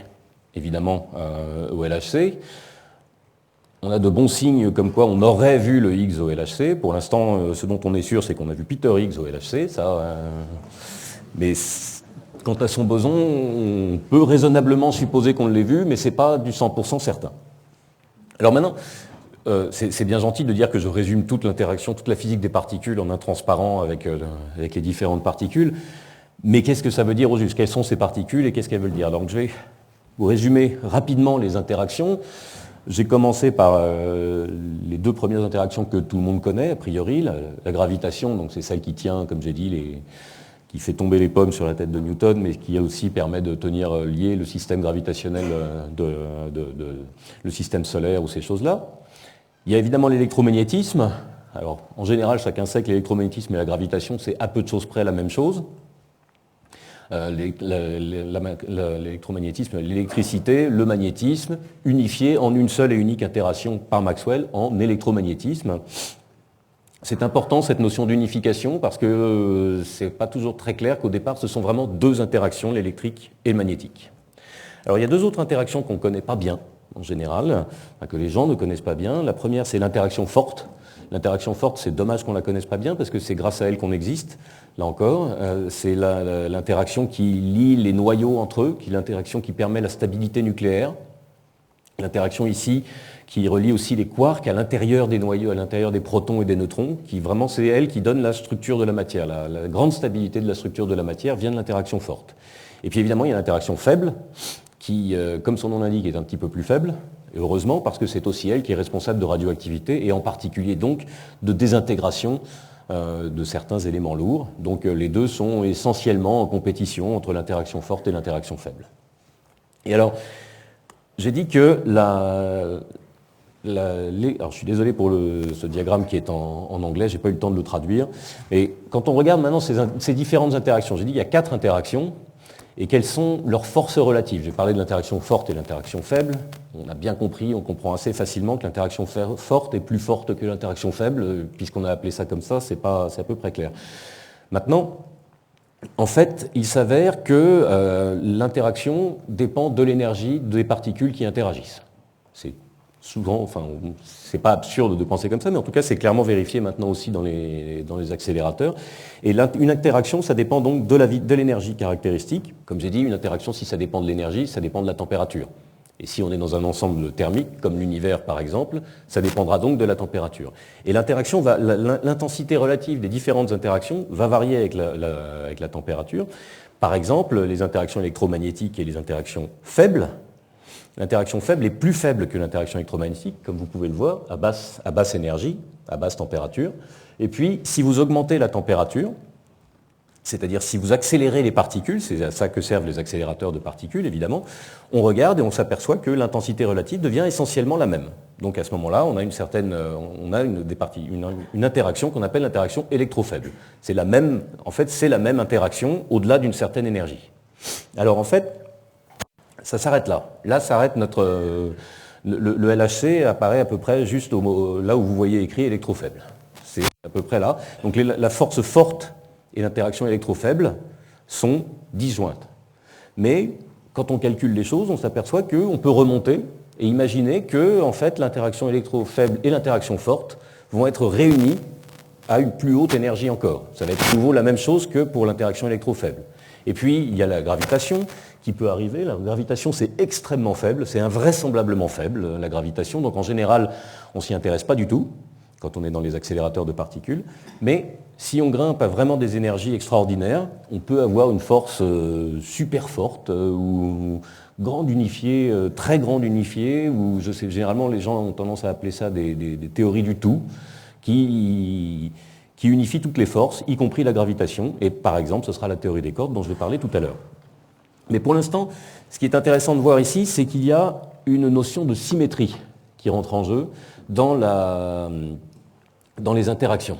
évidemment au LHC. On a de bons signes comme quoi on aurait vu le Higgs au LHC. Pour l'instant, ce dont on est sûr, c'est qu'on a vu Peter Higgs au LHC. Mais quant à son boson, on peut raisonnablement supposer qu'on l'ait vu, mais ce n'est pas du 100% certain. Alors maintenant, c'est bien gentil de dire que je résume toute l'interaction, toute la physique des particules en un transparent avec les différentes particules. Mais qu'est-ce que ça veut dire au juste? Quelles sont ces particules et qu'est-ce qu'elles veulent dire? Donc je vais vous résumer rapidement les interactions. J'ai commencé par les 2 premières interactions que tout le monde connaît, a priori. La gravitation, donc c'est celle qui tient, comme j'ai dit, qui fait tomber les pommes sur la tête de Newton, mais qui aussi permet de tenir lié le système gravitationnel le système solaire ou ces choses-là. Il y a évidemment l'électromagnétisme. Alors, en général, chacun sait que l'électromagnétisme et la gravitation, c'est à peu de choses près la même chose. L'électromagnétisme, l'électricité, le magnétisme, unifiés en une seule et unique interaction par Maxwell en électromagnétisme. C'est important cette notion d'unification parce que c'est pas toujours très clair qu'au départ ce sont vraiment deux interactions, l'électrique et le magnétique. Alors il y a deux autres interactions qu'on ne connaît pas bien en général, que les gens ne connaissent pas bien. La première c'est l'interaction forte. L'interaction forte, c'est dommage qu'on ne la connaisse pas bien parce que c'est grâce à elle qu'on existe. Là encore, c'est l'interaction qui lie les noyaux entre eux, l'interaction qui permet la stabilité nucléaire. L'interaction ici qui relie aussi les quarks à l'intérieur des noyaux, à l'intérieur des protons et des neutrons, qui vraiment c'est elle qui donne la structure de la matière. La grande stabilité de la structure de la matière vient de l'interaction forte. Et puis évidemment, il y a l'interaction faible, qui, comme son nom l'indique, est un petit peu plus faible. Et heureusement, parce que c'est aussi elle qui est responsable de radioactivité et en particulier donc de désintégration de certains éléments lourds. Donc les deux sont essentiellement en compétition entre l'interaction forte et l'interaction faible. Et alors, j'ai dit que alors je suis désolé pour ce diagramme qui est en anglais, je n'ai pas eu le temps de le traduire. Mais quand on regarde maintenant ces différentes interactions, j'ai dit qu'il y a 4 interactions. Et quelles sont leurs forces relatives. J'ai parlé de l'interaction forte et l'interaction faible. On a bien compris, on comprend assez facilement que l'interaction forte est plus forte que l'interaction faible, puisqu'on a appelé ça comme ça, c'est à peu près clair. Maintenant, en fait, il s'avère que l'interaction dépend de l'énergie des particules qui interagissent. C'est souvent, enfin, c'est pas absurde de penser comme ça, mais en tout cas, c'est clairement vérifié maintenant aussi dans les accélérateurs. Et une interaction, ça dépend donc de l'énergie caractéristique. Comme j'ai dit, une interaction, si ça dépend de l'énergie, ça dépend de la température. Et si on est dans un ensemble thermique, comme l'univers par exemple, ça dépendra donc de la température. Et l'interaction l'intensité relative des différentes interactions va varier avec la température. Par exemple, les interactions électromagnétiques et les interactions faibles. L'interaction faible est plus faible que l'interaction électromagnétique, comme vous pouvez le voir, à basse énergie, à basse température. Et puis, si vous augmentez la température, c'est-à-dire si vous accélérez les particules, c'est à ça que servent les accélérateurs de particules, évidemment, on regarde et on s'aperçoit que l'intensité relative devient essentiellement la même. Donc à ce moment-là, on a une interaction qu'on appelle l'interaction électrofaible. C'est la même interaction au-delà d'une certaine énergie. Alors en fait, ça s'arrête là. Là s'arrête le LHC apparaît à peu près juste là où vous voyez écrit électrofaible. C'est à peu près là. Donc la force forte et l'interaction électrofaible sont disjointes. Mais quand on calcule les choses, on s'aperçoit qu'on peut remonter et imaginer que en fait, l'interaction électrofaible et l'interaction forte vont être réunies à une plus haute énergie encore. Ça va être de nouveau la même chose que pour l'interaction électrofaible. Et puis, il y a la gravitation qui peut arriver. La gravitation, c'est extrêmement faible, c'est invraisemblablement faible, la gravitation. Donc, en général, on ne s'y intéresse pas du tout quand on est dans les accélérateurs de particules. Mais si on grimpe à vraiment des énergies extraordinaires, on peut avoir une force super forte ou grande unifiée, très grande unifiée, ou je sais, généralement, les gens ont tendance à appeler ça des théories du tout, qui unifie toutes les forces, y compris la gravitation. Et par exemple, ce sera la théorie des cordes dont je vais parler tout à l'heure. Mais pour l'instant, ce qui est intéressant de voir ici, c'est qu'il y a une notion de symétrie qui rentre en jeu dans les interactions.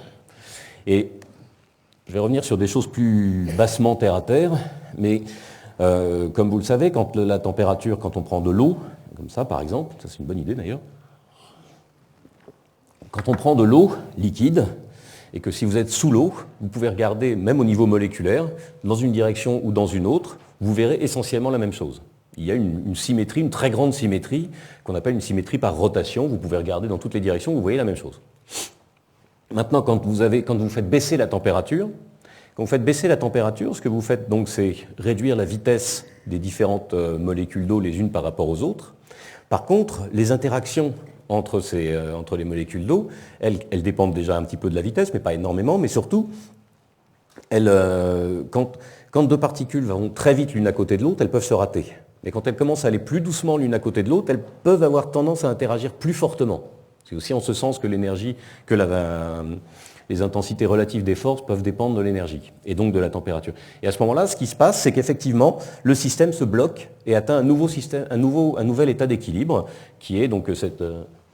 Et je vais revenir sur des choses plus bassement terre à terre, mais comme vous le savez, quand on prend de l'eau, comme ça par exemple, ça c'est une bonne idée d'ailleurs, quand on prend de l'eau liquide, et que si vous êtes sous l'eau, vous pouvez regarder, même au niveau moléculaire, dans une direction ou dans une autre, vous verrez essentiellement la même chose. Il y a une symétrie, une très grande symétrie, qu'on appelle une symétrie par rotation. Vous pouvez regarder dans toutes les directions, vous voyez la même chose. Maintenant, quand vous faites baisser la température, ce que vous faites donc, c'est réduire la vitesse des différentes molécules d'eau les unes par rapport aux autres. Par contre, les interactions entre les molécules d'eau, elles dépendent déjà un petit peu de la vitesse, mais pas énormément, mais surtout, quand deux particules vont très vite l'une à côté de l'autre, elles peuvent se rater. Mais quand elles commencent à aller plus doucement l'une à côté de l'autre, elles peuvent avoir tendance à interagir plus fortement. C'est aussi en ce sens que les intensités relatives des forces peuvent dépendre de l'énergie, et donc de la température. Et à ce moment-là, ce qui se passe, c'est qu'effectivement, le système se bloque et atteint un nouvel état d'équilibre, qui est donc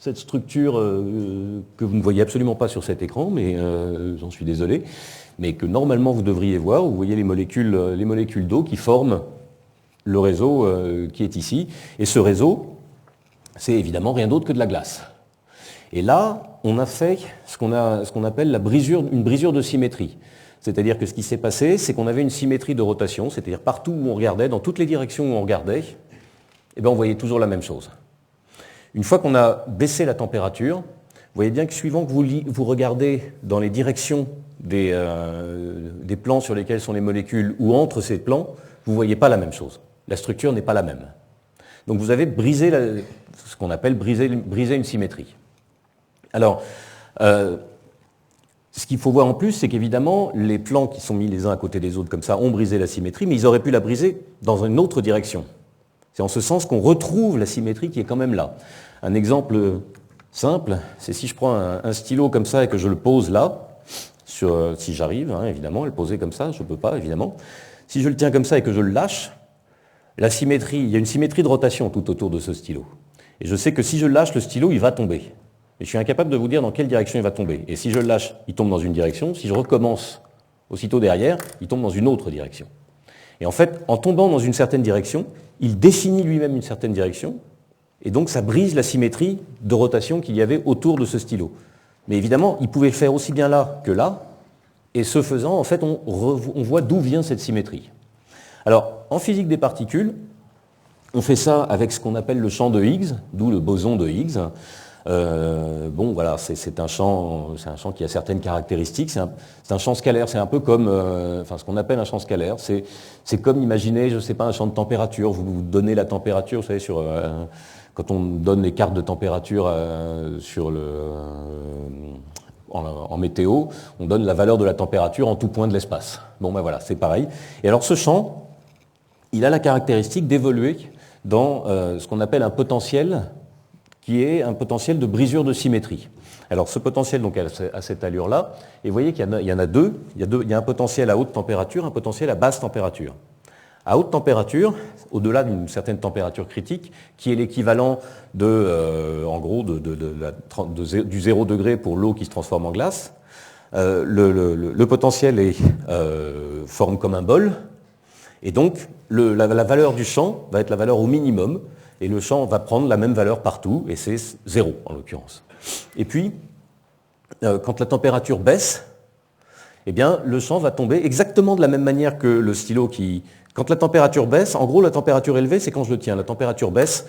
cette structure que vous ne voyez absolument pas sur cet écran, mais j'en suis désolé, mais que normalement vous devriez voir. Vous voyez les molécules d'eau qui forment le réseau qui est ici. Et ce réseau, c'est évidemment rien d'autre que de la glace. Et là, on a fait ce qu'on appelle une brisure de symétrie. C'est-à-dire que ce qui s'est passé, c'est qu'on avait une symétrie de rotation, c'est-à-dire partout où on regardait, dans toutes les directions où on regardait, eh bien, on voyait toujours la même chose. Une fois qu'on a baissé la température, vous voyez bien que suivant que vous regardez dans les directions des plans sur lesquels sont les molécules ou entre ces plans, vous ne voyez pas la même chose. La structure n'est pas la même. Donc vous avez brisé ce qu'on appelle briser une symétrie. Alors, ce qu'il faut voir en plus, c'est qu'évidemment, les plans qui sont mis les uns à côté des autres comme ça ont brisé la symétrie, mais ils auraient pu la briser dans une autre direction. C'est en ce sens qu'on retrouve la symétrie qui est quand même là. Un exemple simple, c'est si je prends un stylo comme ça et que je le pose là, si j'arrive, hein, évidemment, le poser comme ça, je ne peux pas, évidemment. Si je le tiens comme ça et que je le lâche, la symétrie, il y a une symétrie de rotation tout autour de ce stylo. Et je sais que si je lâche le stylo, il va tomber. Et je suis incapable de vous dire dans quelle direction il va tomber. Et si je le lâche, il tombe dans une direction. Si je recommence aussitôt derrière, il tombe dans une autre direction. Et en fait, en tombant dans une certaine direction, il définit lui-même une certaine direction. Et donc ça brise la symétrie de rotation qu'il y avait autour de ce stylo. Mais évidemment, il pouvait le faire aussi bien là que là. Et ce faisant, en fait, on voit d'où vient cette symétrie. Alors, en physique des particules, on fait ça avec ce qu'on appelle le champ de Higgs, d'où le boson de Higgs. Bon, voilà, c'est un champ qui a certaines caractéristiques. C'est un champ scalaire. C'est un peu comme, ce qu'on appelle un champ scalaire. C'est comme, imaginez, je ne sais pas, un champ de température. Vous donnez la température, vous savez, quand on donne les cartes de température en météo, on donne la valeur de la température en tout point de l'espace. Bon, ben voilà, c'est pareil. Et alors, ce champ, il a la caractéristique d'évoluer dans ce qu'on appelle un potentiel qui est un potentiel de brisure de symétrie. Alors ce potentiel donc, a cette allure-là, et vous voyez qu'il y en a deux. Il y a un potentiel à haute température, un potentiel à basse température. À haute température, au-delà d'une certaine température critique, qui est l'équivalent en gros du 0 degré pour l'eau qui se transforme en glace, le potentiel forme comme un bol, et donc la valeur du champ va être la valeur au minimum, et le champ va prendre la même valeur partout, et c'est 0 en l'occurrence. Et puis, quand la température baisse, eh bien, le champ va tomber exactement de la même manière que le stylo qui... Quand la température baisse, en gros, la température élevée, c'est quand je le tiens. La température baisse,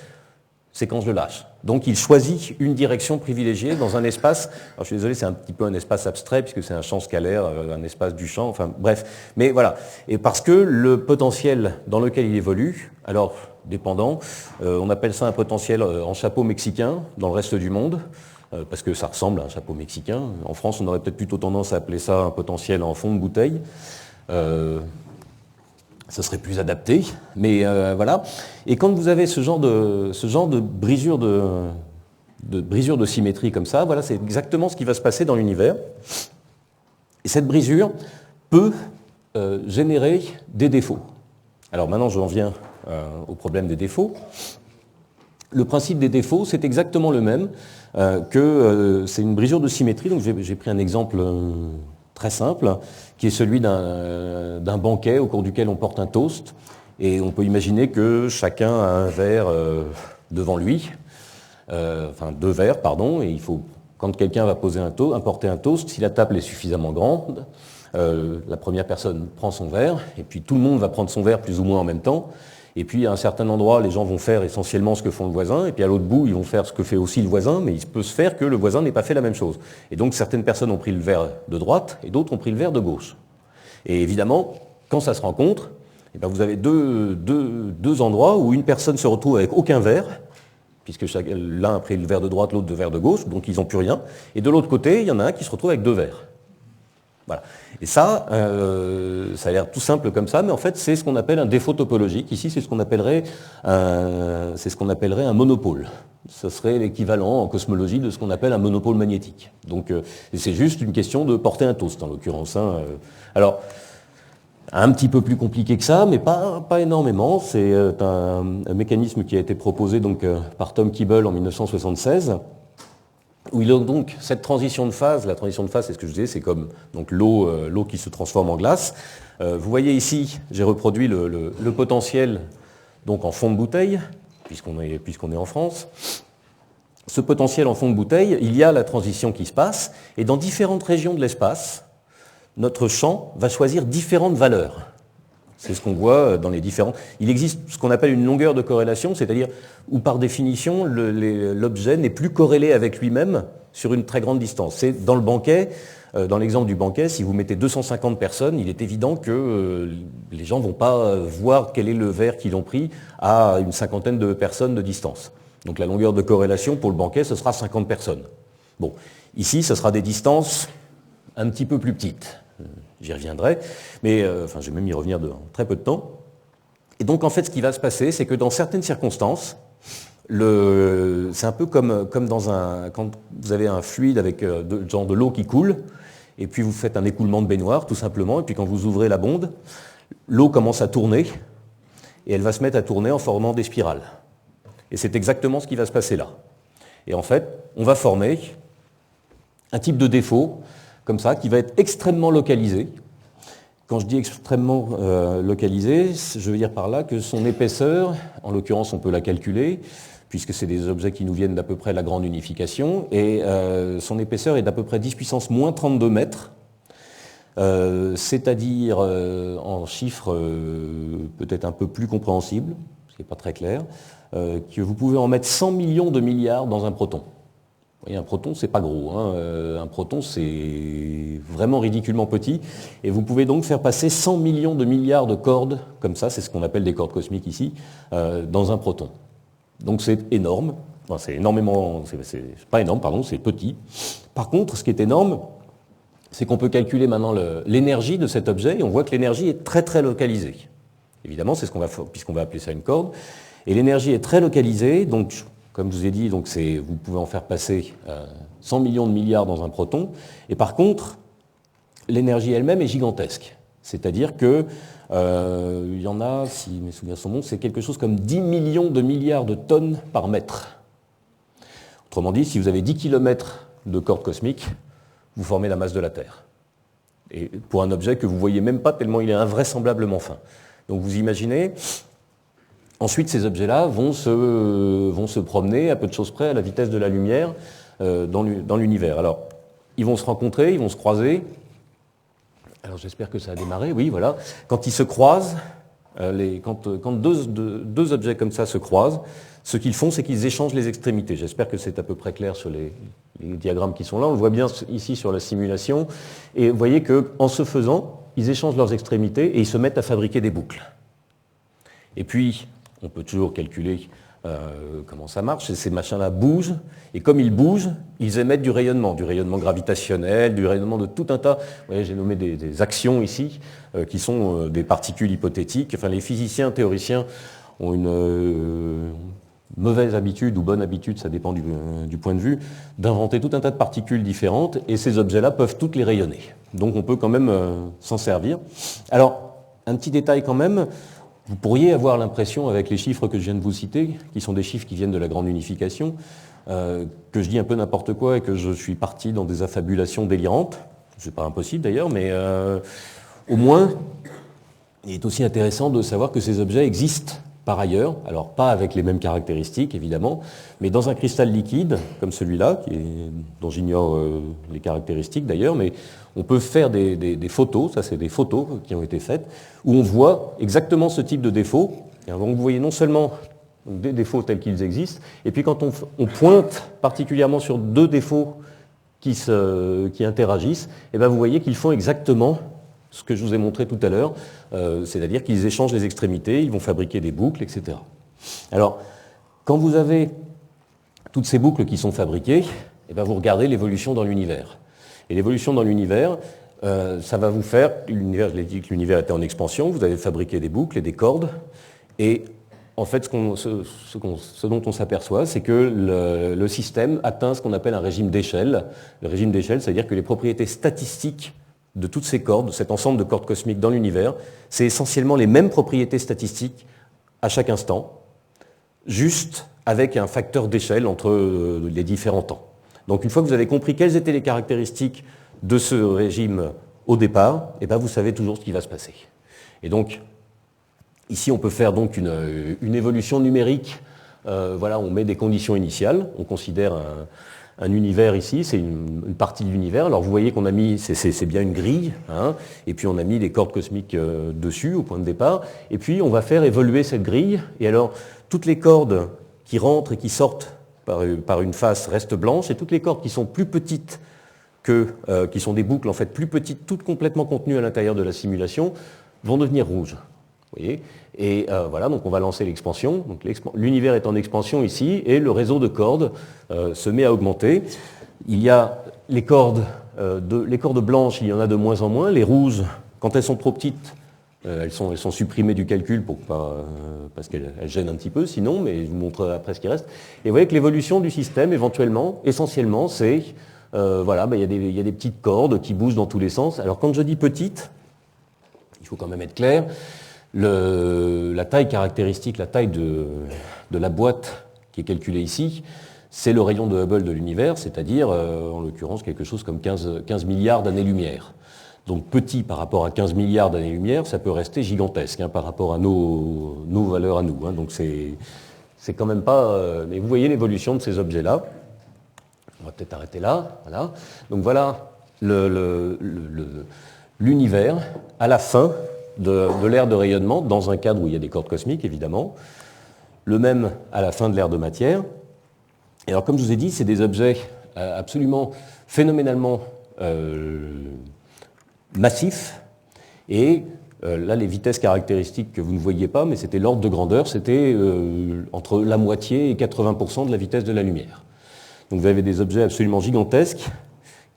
c'est quand je le lâche. Donc, il choisit une direction privilégiée dans un espace... Alors, je suis désolé, c'est un petit peu un espace abstrait, puisque c'est un champ scalaire, un espace du champ, enfin, bref. Mais voilà. Et parce que le potentiel dans lequel il évolue, alors... dépendant. On appelle ça un potentiel en chapeau mexicain dans le reste du monde, parce que ça ressemble à un chapeau mexicain. En France, on aurait peut-être plutôt tendance à appeler ça un potentiel en fond de bouteille. Ça serait plus adapté, mais voilà. Et quand vous avez ce genre de brisure de symétrie comme ça, voilà, c'est exactement ce qui va se passer dans l'univers. Et cette brisure peut générer des défauts. Alors maintenant, j'en viens au problème des défauts. Le principe des défauts, c'est exactement le même que c'est une brisure de symétrie. Donc j'ai pris un exemple très simple, qui est celui d'un banquet au cours duquel on porte un toast. Et on peut imaginer que chacun a un verre devant lui, enfin 2 verres, pardon, et il faut, quand quelqu'un va porter un toast, si la table est suffisamment grande, la première personne prend son verre, et puis tout le monde va prendre son verre plus ou moins en même temps. Et puis à un certain endroit, les gens vont faire essentiellement ce que font le voisin, et puis à l'autre bout, ils vont faire ce que fait aussi le voisin, mais il peut se faire que le voisin n'ait pas fait la même chose. Et donc certaines personnes ont pris le verre de droite, et d'autres ont pris le verre de gauche. Et évidemment, quand ça se rencontre, eh bien vous avez deux endroits où une personne se retrouve avec aucun verre, puisque l'un a pris le verre de droite, l'autre le verre de gauche, donc ils n'ont plus rien. Et de l'autre côté, il y en a un qui se retrouve avec 2 verres. Voilà. Et ça a l'air tout simple comme ça, mais en fait, c'est ce qu'on appelle un défaut topologique. Ici, c'est ce qu'on appellerait un monopôle. Ce serait l'équivalent en cosmologie de ce qu'on appelle un monopôle magnétique. Donc, c'est juste une question de porter un toast, en l'occurrence. Alors, un petit peu plus compliqué que ça, mais pas énormément. C'est un mécanisme qui a été proposé donc, par Tom Kibble en 1976. où il a donc cette transition de phase. La transition de phase, c'est ce que je disais, c'est comme l'eau qui se transforme en glace. Vous voyez ici, j'ai reproduit le potentiel donc en fond de bouteille, puisqu'on est en France. Ce potentiel en fond de bouteille, il y a la transition qui se passe, et dans différentes régions de l'espace, notre champ va choisir différentes valeurs. C'est ce qu'on voit dans les différents... Il existe ce qu'on appelle une longueur de corrélation, c'est-à-dire où par définition l'objet n'est plus corrélé avec lui-même sur une très grande distance. C'est dans le banquet, dans l'exemple du banquet, si vous mettez 250 personnes, il est évident que les gens ne vont pas voir quel est le verre qu'ils ont pris à une cinquantaine de personnes de distance. Donc la longueur de corrélation pour le banquet, ce sera 50 personnes. Bon, ici, ce sera des distances un petit peu plus petites. J'y reviendrai, mais je vais même y revenir dans très peu de temps. Et donc en fait, ce qui va se passer, c'est que dans certaines circonstances, c'est un peu comme quand vous avez un fluide avec genre de l'eau qui coule, et puis vous faites un écoulement de baignoire, tout simplement, et puis quand vous ouvrez la bonde, l'eau commence à tourner, et elle va se mettre à tourner en formant des spirales. Et c'est exactement ce qui va se passer là. Et en fait, on va former un type de défaut, comme ça, qui va être extrêmement localisé. Quand je dis extrêmement localisé, je veux dire par là que son épaisseur, en l'occurrence on peut la calculer, puisque c'est des objets qui nous viennent d'à peu près la grande unification, et son épaisseur est d'à peu près 10 puissance moins 32 mètres, c'est-à-dire en chiffres peut-être un peu plus compréhensibles, ce qui n'est pas très clair, que vous pouvez en mettre 100 millions de milliards dans un proton. Vous voyez, un proton, c'est pas gros. Un proton, c'est vraiment ridiculement petit. Et vous pouvez donc faire passer 100 millions de milliards de cordes, comme ça, c'est ce qu'on appelle des cordes cosmiques ici, dans un proton. Donc c'est énorme. Enfin, c'est énormément... C'est pas énorme, pardon, c'est petit. Par contre, ce qui est énorme, c'est qu'on peut calculer maintenant l'énergie de cet objet, et on voit que l'énergie est très très localisée. Évidemment, c'est ce qu'on va, puisqu'on va appeler ça une corde. Et l'énergie est très localisée, donc... Comme je vous ai dit, donc vous pouvez en faire passer 100 millions de milliards dans un proton. Et par contre, l'énergie elle-même est gigantesque. C'est-à-dire que il y en a, si mes souvenirs sont bons, c'est quelque chose comme 10 millions de milliards de tonnes par mètre. Autrement dit, si vous avez 10 km de corde cosmique, vous formez la masse de la Terre. Et pour un objet que vous ne voyez même pas tellement il est invraisemblablement fin. Donc vous imaginez... Ensuite, ces objets-là vont se promener à peu de choses près à la vitesse de la lumière dans l'univers. Alors, ils vont se rencontrer, ils vont se croiser. Alors, j'espère que ça a démarré. Oui, voilà. Quand ils se croisent, quand deux objets comme ça se croisent, ce qu'ils font, c'est qu'ils échangent les extrémités. J'espère que c'est à peu près clair sur les diagrammes qui sont là. On le voit bien ici sur la simulation. Et vous voyez qu'en se faisant, ils échangent leurs extrémités et ils se mettent à fabriquer des boucles. Et puis... On peut toujours calculer comment ça marche. Ces machins-là bougent, et comme ils bougent, ils émettent du rayonnement gravitationnel, du rayonnement de tout un tas. Vous voyez, j'ai nommé des actions ici, qui sont des particules hypothétiques. Enfin, les physiciens, théoriciens ont une mauvaise habitude ou bonne habitude, ça dépend du point de vue, d'inventer tout un tas de particules différentes, et ces objets-là peuvent toutes les rayonner. Donc on peut quand même s'en servir. Alors, un petit détail quand même. Vous pourriez avoir l'impression, avec les chiffres que je viens de vous citer, qui sont des chiffres qui viennent de la grande unification, que je dis un peu n'importe quoi et que je suis parti dans des affabulations délirantes. C'est pas impossible d'ailleurs, mais au moins, il est aussi intéressant de savoir que ces objets existent par ailleurs, alors pas avec les mêmes caractéristiques évidemment, mais dans un cristal liquide, comme celui-là, dont j'ignore les caractéristiques d'ailleurs, mais on peut faire des photos, ça c'est des photos qui ont été faites, où on voit exactement ce type de défaut. Et donc vous voyez non seulement des défauts tels qu'ils existent, et puis quand on pointe particulièrement sur deux défauts qui interagissent, et bien vous voyez qu'ils font exactement ce que je vous ai montré tout à l'heure, c'est-à-dire qu'ils échangent les extrémités, ils vont fabriquer des boucles, etc. Alors, quand vous avez toutes ces boucles qui sont fabriquées, et bien vous regardez l'évolution dans l'univers. Et l'évolution dans l'univers, ça va vous faire, l'univers, je l'ai dit que l'univers était en expansion, vous avez fabriqué des boucles et des cordes, et en fait, ce dont on s'aperçoit, c'est que le système atteint ce qu'on appelle un régime d'échelle. Le régime d'échelle, c'est-à-dire que les propriétés statistiques de toutes ces cordes, de cet ensemble de cordes cosmiques dans l'univers, c'est essentiellement les mêmes propriétés statistiques à chaque instant, juste avec un facteur d'échelle entre les différents temps. Donc une fois que vous avez compris quelles étaient les caractéristiques de ce régime au départ, eh ben, vous savez toujours ce qui va se passer. Et donc, ici, on peut faire donc une évolution numérique. Voilà, on met des conditions initiales, on considère un univers ici, c'est une partie de l'univers. Alors vous voyez qu'on a mis, c'est bien une grille, hein, et puis on a mis des cordes cosmiques dessus, au point de départ, et puis on va faire évoluer cette grille, et alors toutes les cordes qui rentrent et qui sortent par une face restent blanches, et toutes les cordes qui sont plus petites qui sont des boucles en fait plus petites, toutes complètement contenues à l'intérieur de la simulation, vont devenir rouges. Vous voyez ? Et voilà, donc on va lancer l'expansion. L'univers est en expansion ici, et le réseau de cordes se met à augmenter. Il y a les cordes blanches, il y en a de moins en moins. Les rouges, quand elles sont trop petites, elles sont supprimées du calcul parce qu'elles gênent un petit peu, sinon, mais je vous montre après ce qui reste. Et vous voyez que l'évolution du système, éventuellement, essentiellement, c'est, voilà, il y a des petites cordes qui bougent dans tous les sens. Alors quand je dis petites, il faut quand même être clair, la taille caractéristique, la taille de la boîte qui est calculée ici, c'est le rayon de Hubble de l'univers, c'est-à-dire, en l'occurrence, quelque chose comme 15 milliards d'années-lumière. Donc petit par rapport à 15 milliards d'années-lumière, ça peut rester gigantesque hein, par rapport à nos valeurs à nous. Hein. Donc c'est quand même pas... mais vous voyez l'évolution de ces objets-là. On va peut-être arrêter là. Voilà. Donc voilà l'univers à la fin de l'ère de rayonnement, dans un cadre où il y a des cordes cosmiques, évidemment. Le même à la fin de l'ère de matière. Et alors, comme je vous ai dit, c'est des objets absolument phénoménalement massifs. Et là, les vitesses caractéristiques que vous ne voyiez pas, mais c'était l'ordre de grandeur, c'était entre la moitié et 80% de la vitesse de la lumière. Donc vous avez des objets absolument gigantesques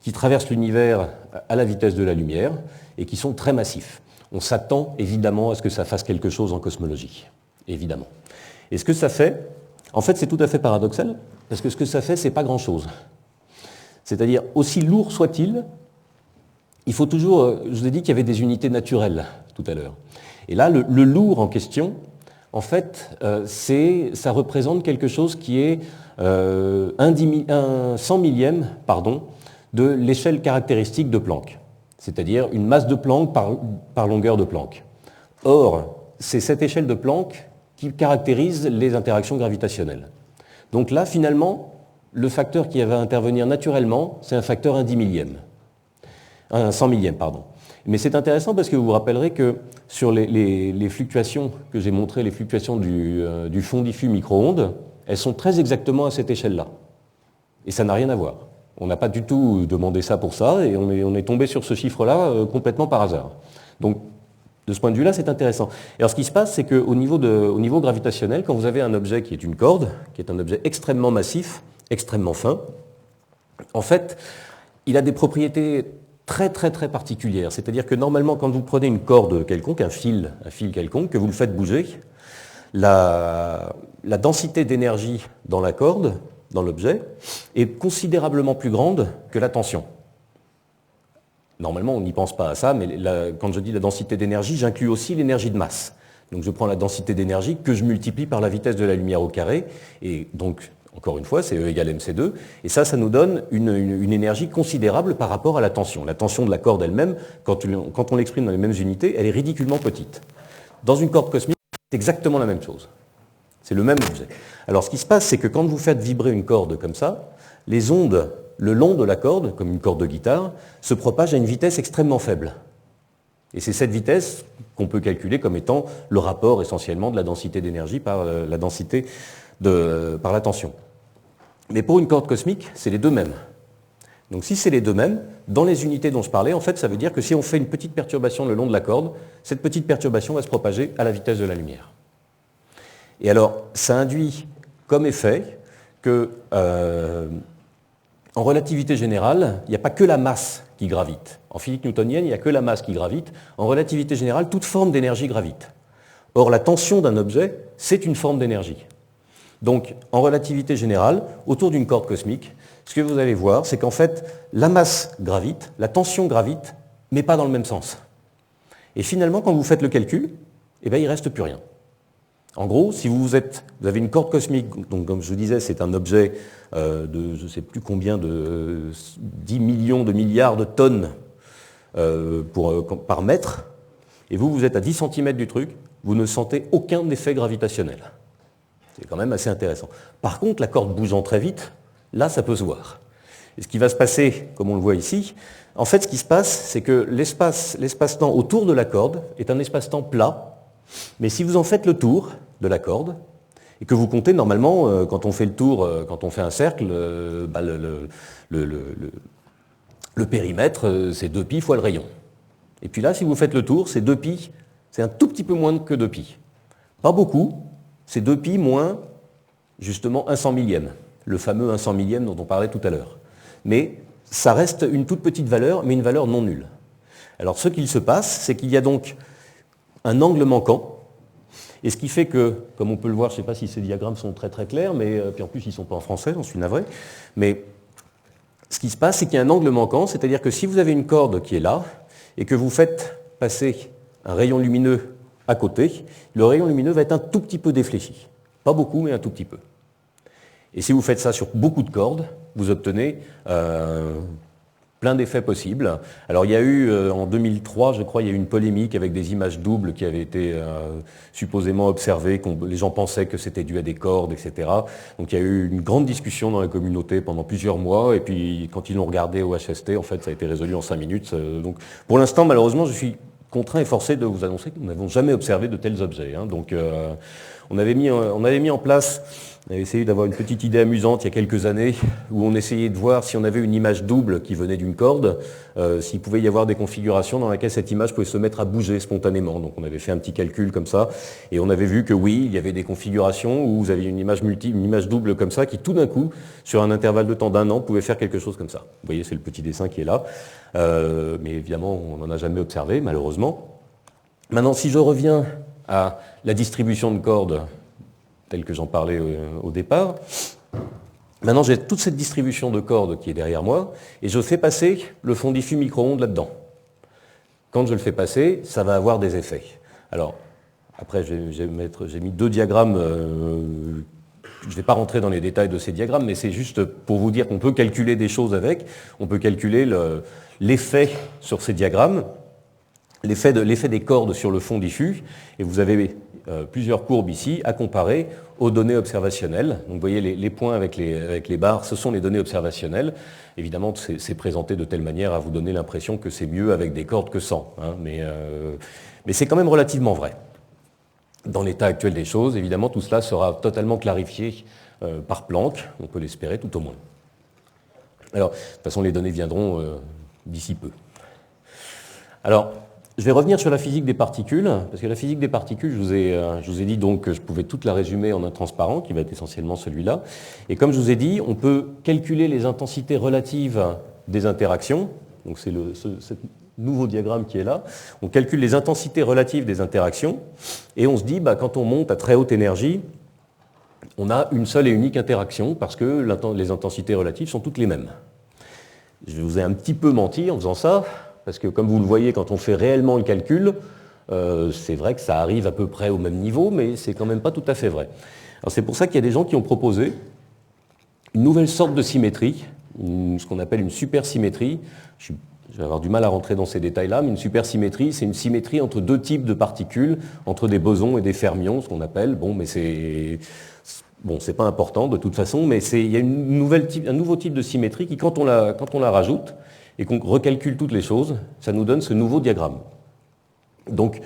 qui traversent l'univers à la vitesse de la lumière et qui sont très massifs. On s'attend évidemment à ce que ça fasse quelque chose en cosmologie, évidemment. Et ce que ça fait, en fait c'est tout à fait paradoxal, parce que ce que ça fait, c'est pas grand-chose. C'est-à-dire, aussi lourd soit-il, il faut toujours, je vous ai dit qu'il y avait des unités naturelles tout à l'heure. Et là, le lourd en question, en fait, ça représente quelque chose qui est un 100 millième de l'échelle caractéristique de Planck. C'est-à-dire une masse de Planck par longueur de Planck. Or, c'est cette échelle de Planck qui caractérise les interactions gravitationnelles. Donc là, finalement, le facteur qui va intervenir naturellement, c'est un facteur 1 100 millième, pardon. Mais c'est intéressant parce que vous vous rappellerez que sur les fluctuations que j'ai montrées, les fluctuations du fond diffus micro-ondes, elles sont très exactement à cette échelle-là. Et ça n'a rien à voir. On n'a pas du tout demandé ça pour ça, et on est tombé sur ce chiffre-là complètement par hasard. Donc, de ce point de vue-là, c'est intéressant. Et alors, ce qui se passe, c'est qu'au niveau gravitationnel, quand vous avez un objet qui est une corde, qui est un objet extrêmement massif, extrêmement fin, en fait, il a des propriétés très très très particulières. C'est-à-dire que normalement, quand vous prenez une corde quelconque, un fil quelconque, que vous le faites bouger, la densité d'énergie dans la corde, dans l'objet, est considérablement plus grande que la tension. Normalement, on n'y pense pas à ça, mais quand je dis la densité d'énergie, j'inclus aussi l'énergie de masse. Donc je prends la densité d'énergie que je multiplie par la vitesse de la lumière au carré, et donc, encore une fois, c'est E égale mc2, et ça nous donne une énergie considérable par rapport à la tension. La tension de la corde elle-même, quand on l'exprime dans les mêmes unités, elle est ridiculement petite. Dans une corde cosmique, c'est exactement la même chose. C'est le même objet. Alors ce qui se passe, c'est que quand vous faites vibrer une corde comme ça, les ondes le long de la corde, comme une corde de guitare, se propagent à une vitesse extrêmement faible. Et c'est cette vitesse qu'on peut calculer comme étant le rapport essentiellement de la densité d'énergie par la tension. Mais pour une corde cosmique, c'est les deux mêmes. Donc si c'est les deux mêmes, dans les unités dont je parlais, en fait, ça veut dire que si on fait une petite perturbation le long de la corde, cette petite perturbation va se propager à la vitesse de la lumière. Et alors, ça induit comme effet que, en relativité générale, il n'y a pas que la masse qui gravite. En physique newtonienne, il n'y a que la masse qui gravite. En relativité générale, toute forme d'énergie gravite. Or, la tension d'un objet, c'est une forme d'énergie. Donc, en relativité générale, autour d'une corde cosmique, ce que vous allez voir, c'est qu'en fait, la masse gravite, la tension gravite, mais pas dans le même sens. Et finalement, quand vous faites le calcul, eh bien, il ne reste plus rien. En gros, si vous avez une corde cosmique, donc comme je vous disais, c'est un objet de je ne sais plus combien de 10 millions de milliards de tonnes par mètre, et vous êtes à 10 cm du truc, vous ne sentez aucun effet gravitationnel. C'est quand même assez intéressant. Par contre, la corde bougeant très vite, là, ça peut se voir. Et ce qui va se passer, comme on le voit ici, en fait, ce qui se passe, c'est que l'espace-temps autour de la corde est un espace-temps plat, mais si vous en faites le tour de la corde, et que vous comptez, normalement, quand on fait le tour, quand on fait un cercle, le périmètre, c'est 2π fois le rayon. Et puis là, si vous faites le tour, c'est 2π, c'est un tout petit peu moins que 2π. Pas beaucoup, c'est 2π moins, justement, 1/100 millième, le fameux 1/100 millième dont on parlait tout à l'heure. Mais ça reste une toute petite valeur, mais une valeur non nulle. Alors ce qu'il se passe, c'est qu'il y a donc un angle manquant, et ce qui fait que, comme on peut le voir, je ne sais pas si ces diagrammes sont très très clairs, mais puis en plus ils ne sont pas en français, j'en suis navré, mais ce qui se passe, c'est qu'il y a un angle manquant, c'est-à-dire que si vous avez une corde qui est là, et que vous faites passer un rayon lumineux à côté, le rayon lumineux va être un tout petit peu défléchi. Pas beaucoup, mais un tout petit peu. Et si vous faites ça sur beaucoup de cordes, vous obtenez plein d'effets possibles. Alors il y a eu, en 2003, je crois, il y a eu une polémique avec des images doubles qui avaient été supposément observées, les gens pensaient que c'était dû à des cordes, etc. Donc il y a eu une grande discussion dans la communauté pendant plusieurs mois, et puis quand ils l'ont regardé au HST, en fait, ça a été résolu en 5 minutes. Donc pour l'instant, malheureusement, je suis contraint et forcé de vous annoncer que nous n'avons jamais observé de tels objets. Donc on avait mis en place... On avait essayé d'avoir une petite idée amusante il y a quelques années où on essayait de voir si on avait une image double qui venait d'une corde, s'il pouvait y avoir des configurations dans lesquelles cette image pouvait se mettre à bouger spontanément. Donc on avait fait un petit calcul comme ça et on avait vu que oui, il y avait des configurations où vous aviez une image double comme ça qui tout d'un coup, sur un intervalle de temps d'1 an, pouvait faire quelque chose comme ça. Vous voyez, c'est le petit dessin qui est là. Mais évidemment, on n'en a jamais observé, malheureusement. Maintenant, si je reviens à la distribution de cordes tel que j'en parlais au départ. Maintenant, j'ai toute cette distribution de cordes qui est derrière moi, et je fais passer le fond diffus micro-ondes là-dedans. Quand je le fais passer, ça va avoir des effets. Alors, après, j'ai mis 2 diagrammes, je ne vais pas rentrer dans les détails de ces diagrammes, mais c'est juste pour vous dire qu'on peut calculer des choses avec, on peut calculer l'effet sur ces diagrammes, l'effet des cordes sur le fond diffus, et vous avez plusieurs courbes ici à comparer aux données observationnelles. Donc vous voyez les points avec les barres, ce sont les données observationnelles. Évidemment, c'est présenté de telle manière à vous donner l'impression que c'est mieux avec des cordes que sans. Mais c'est quand même relativement vrai. Dans l'état actuel des choses, évidemment, tout cela sera totalement clarifié par Planck, on peut l'espérer tout au moins. Alors, de toute façon, les données viendront d'ici peu. Alors, je vais revenir sur la physique des particules, parce que la physique des particules, je vous ai dit donc que je pouvais toute la résumer en un transparent, qui va être essentiellement celui-là. Et comme je vous ai dit, on peut calculer les intensités relatives des interactions. Donc c'est ce nouveau diagramme qui est là. On calcule les intensités relatives des interactions, et on se dit, quand on monte à très haute énergie, on a une seule et unique interaction, parce que les intensités relatives sont toutes les mêmes. Je vous ai un petit peu menti en faisant ça, parce que comme vous le voyez, quand on fait réellement le calcul, c'est vrai que ça arrive à peu près au même niveau, mais c'est quand même pas tout à fait vrai. Alors c'est pour ça qu'il y a des gens qui ont proposé une nouvelle sorte de symétrie, ce qu'on appelle une supersymétrie. Je vais avoir du mal à rentrer dans ces détails-là, mais une supersymétrie, c'est une symétrie entre 2 types de particules, entre des bosons et des fermions, ce qu'on appelle. Bon, mais c'est pas important de toute façon, mais il y a un nouveau type de symétrie qui, quand on la rajoute, et qu'on recalcule toutes les choses, ça nous donne ce nouveau diagramme. Donc,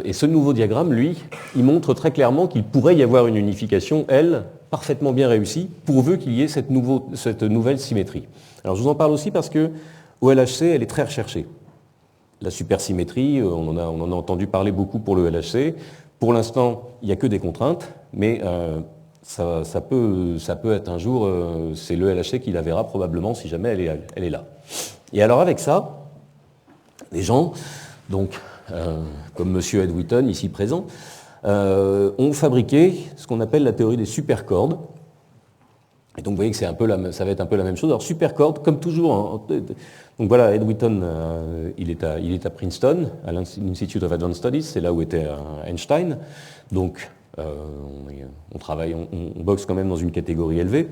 et ce nouveau diagramme, lui, il montre très clairement qu'il pourrait y avoir une unification, elle, parfaitement bien réussie, pourvu qu'il y ait cette nouvelle symétrie. Alors je vous en parle aussi parce que au LHC, elle est très recherchée. La supersymétrie, on en a entendu parler beaucoup pour le LHC. Pour l'instant, il n'y a que des contraintes, mais ça peut être un jour, c'est le LHC qui la verra probablement si jamais elle est là. Et alors avec ça, les gens, donc, comme M. Ed Wheaton, ici présent, ont fabriqué ce qu'on appelle la théorie des supercordes. Et donc vous voyez que ça va être un peu la même chose. Alors supercordes, comme toujours, donc voilà, Ed Wheaton, il est à Princeton, à l'Institute of Advanced Studies, c'est là où était Einstein. Donc on boxe quand même dans une catégorie élevée.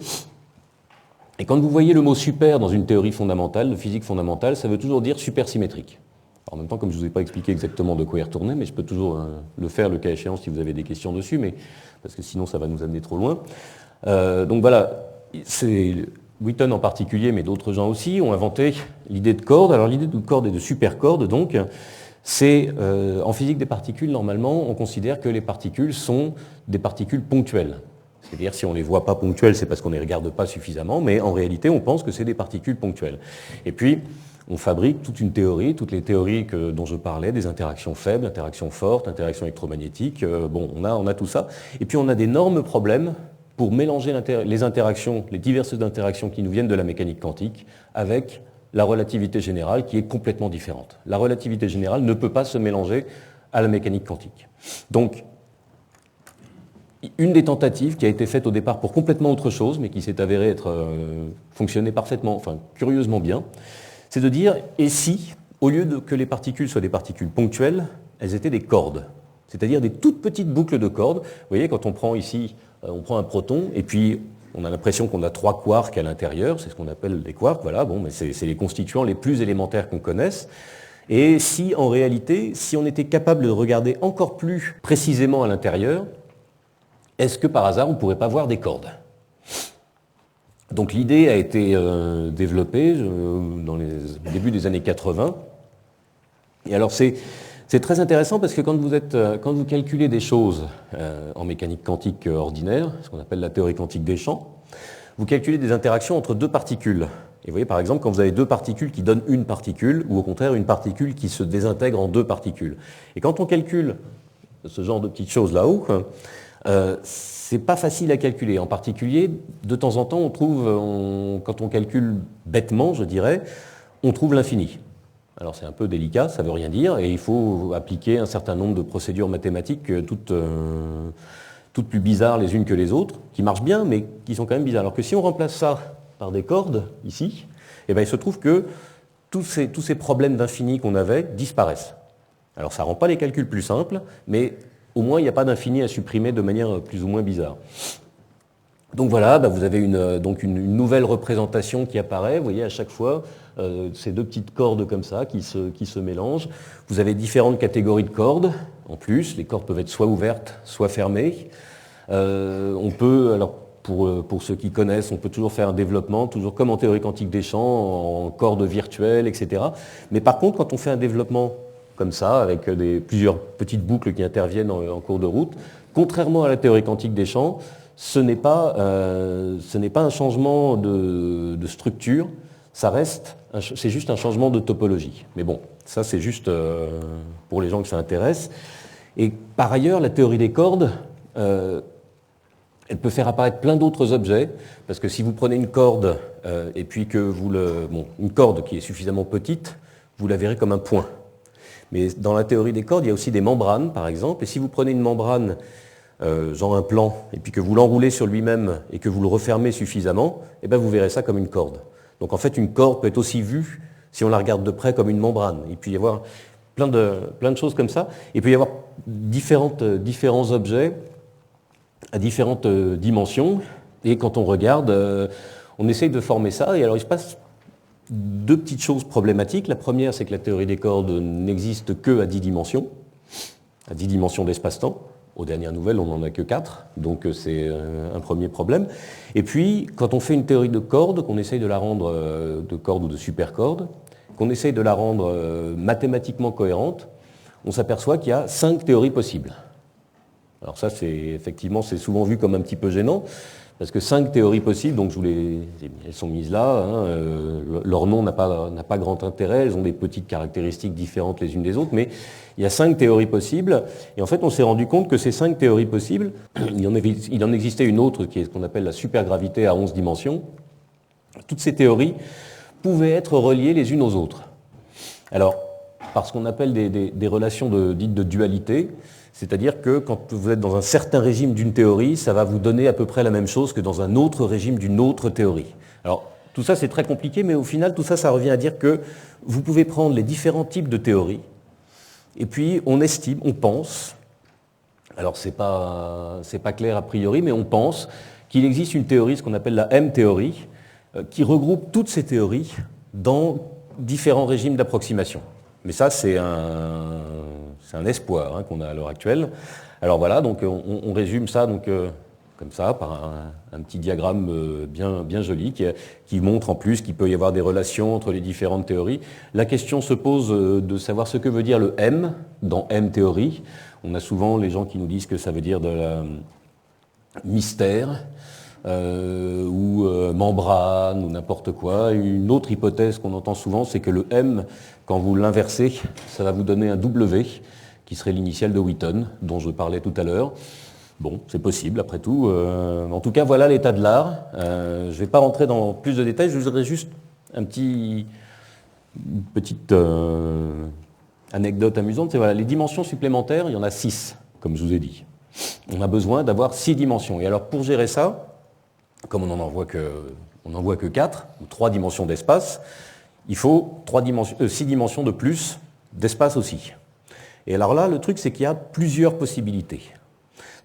Et quand vous voyez le mot super dans une théorie fondamentale, de physique fondamentale, ça veut toujours dire supersymétrique. Alors, en même temps, comme je ne vous ai pas expliqué exactement de quoi y retourner, mais je peux toujours le faire le cas échéant si vous avez des questions dessus, mais, parce que sinon ça va nous amener trop loin. Donc voilà, Wheaton en particulier, mais d'autres gens aussi, ont inventé l'idée de corde. Alors l'idée de corde et de supercorde, donc, c'est en physique des particules, normalement, on considère que les particules sont des particules ponctuelles. C'est-à-dire, si on ne les voit pas ponctuelles, c'est parce qu'on ne les regarde pas suffisamment, mais en réalité, on pense que c'est des particules ponctuelles. Et puis, on fabrique toute une théorie, toutes les théories dont je parlais, des interactions faibles, interactions fortes, interactions électromagnétiques, bon, on a tout ça. Et puis, on a d'énormes problèmes pour mélanger les interactions, les diverses interactions qui nous viennent de la mécanique quantique avec la relativité générale qui est complètement différente. La relativité générale ne peut pas se mélanger à la mécanique quantique. Donc, une des tentatives qui a été faite au départ pour complètement autre chose, mais qui s'est avérée fonctionner parfaitement, enfin curieusement bien, c'est de dire, et si, au lieu que les particules soient des particules ponctuelles, elles étaient des cordes, c'est-à-dire des toutes petites boucles de cordes. Vous voyez, quand on prend ici, on prend un proton, et puis on a l'impression qu'on a 3 quarks à l'intérieur, c'est ce qu'on appelle des quarks, voilà, bon, mais c'est les constituants les plus élémentaires qu'on connaisse. Et si, en réalité, si on était capable de regarder encore plus précisément à l'intérieur, est-ce que par hasard on ne pourrait pas voir des cordes ? Donc l'idée a été développée au début des années 80. Et alors c'est très intéressant parce que quand vous calculez des choses en mécanique quantique ordinaire, ce qu'on appelle la théorie quantique des champs, vous calculez des interactions entre 2 particules. Et vous voyez par exemple quand vous avez 2 particules qui donnent une particule, ou au contraire une particule qui se désintègre en 2 particules. Et quand on calcule ce genre de petites choses là-haut, c'est pas facile à calculer. En particulier, de temps en temps, on trouve, quand on calcule bêtement, je dirais, on trouve l'infini. Alors c'est un peu délicat, ça veut rien dire, et il faut appliquer un certain nombre de procédures mathématiques toutes plus bizarres les unes que les autres, qui marchent bien, mais qui sont quand même bizarres. Alors que si on remplace ça par des cordes, ici, eh bien, il se trouve que tous ces problèmes d'infini qu'on avait disparaissent. Alors ça ne rend pas les calculs plus simples, mais au moins, il n'y a pas d'infini à supprimer de manière plus ou moins bizarre. Donc voilà, vous avez une nouvelle représentation qui apparaît. Vous voyez, à chaque fois, ces 2 petites cordes comme ça qui se mélangent. Vous avez différentes catégories de cordes. En plus, les cordes peuvent être soit ouvertes, soit fermées. On peut, alors pour ceux qui connaissent, on peut toujours faire un développement, toujours comme en théorie quantique des champs, en cordes virtuelles, etc. Mais par contre, quand on fait un développement comme ça, avec plusieurs petites boucles qui interviennent en cours de route. Contrairement à la théorie quantique des champs, ce n'est pas un changement de structure, c'est juste un changement de topologie. Mais bon, ça c'est juste pour les gens que ça intéresse. Et par ailleurs, la théorie des cordes, elle peut faire apparaître plein d'autres objets, parce que si vous prenez une corde, et puis que une corde qui est suffisamment petite, vous la verrez comme un point. Mais dans la théorie des cordes, il y a aussi des membranes, par exemple. Et si vous prenez une membrane, genre un plan, et puis que vous l'enroulez sur lui-même et que vous le refermez suffisamment, eh bien vous verrez ça comme une corde. Donc en fait, une corde peut être aussi vue, si on la regarde de près, comme une membrane. Il peut y avoir plein de choses comme ça. Il peut y avoir différents objets à différentes dimensions. Et quand on regarde, on essaye de former ça. Et alors il se passe 2 petites choses problématiques. La première, c'est que la théorie des cordes n'existe que à 10 dimensions d'espace-temps. Aux dernières nouvelles, on n'en a que 4, donc c'est un premier problème. Et puis, quand on fait une théorie de cordes, qu'on essaye de la rendre de corde ou de supercorde, qu'on essaye de la rendre mathématiquement cohérente, on s'aperçoit qu'il y a 5 théories possibles. Alors ça, effectivement, c'est souvent vu comme un petit peu gênant, parce que 5 théories possibles, donc elles sont mises là, leur nom n'a pas grand intérêt, elles ont des petites caractéristiques différentes les unes des autres, mais il y a 5 théories possibles, et en fait on s'est rendu compte que ces 5 théories possibles, il en existait une autre qui est ce qu'on appelle la supergravité à 11 dimensions, toutes ces théories pouvaient être reliées les unes aux autres. Alors, par ce qu'on appelle des relations dites de dualité, c'est-à-dire que quand vous êtes dans un certain régime d'une théorie, ça va vous donner à peu près la même chose que dans un autre régime d'une autre théorie. Alors, tout ça c'est très compliqué, mais au final, tout ça, ça revient à dire que vous pouvez prendre les différents types de théories, et puis on pense Alors c'est pas clair a priori, mais on pense qu'il existe une théorie, ce qu'on appelle la M-théorie, qui regroupe toutes ces théories dans différents régimes d'approximation. Mais ça, c'est un espoir qu'on a à l'heure actuelle. Alors voilà, donc on résume ça donc, comme ça, par un petit diagramme bien joli qui montre en plus qu'il peut y avoir des relations entre les différentes théories. La question se pose de savoir ce que veut dire le M dans M-théorie. On a souvent les gens qui nous disent que ça veut dire de la mystère, ou membrane, ou n'importe quoi. Une autre hypothèse qu'on entend souvent, c'est que le M, quand vous l'inversez, ça va vous donner un W, qui serait l'initiale de Wheaton, dont je parlais tout à l'heure. Bon, c'est possible, après tout. En tout cas, voilà l'état de l'art. Je ne vais pas rentrer dans plus de détails, je voudrais juste une petite anecdote amusante. C'est voilà, les dimensions supplémentaires, il y en a 6, comme je vous ai dit. On a besoin d'avoir 6 dimensions. Et alors, pour gérer ça, comme on n'en voit que 4, ou 3 dimensions d'espace, il faut 6 dimensions de plus d'espace aussi. Et alors là, le truc, c'est qu'il y a plusieurs possibilités.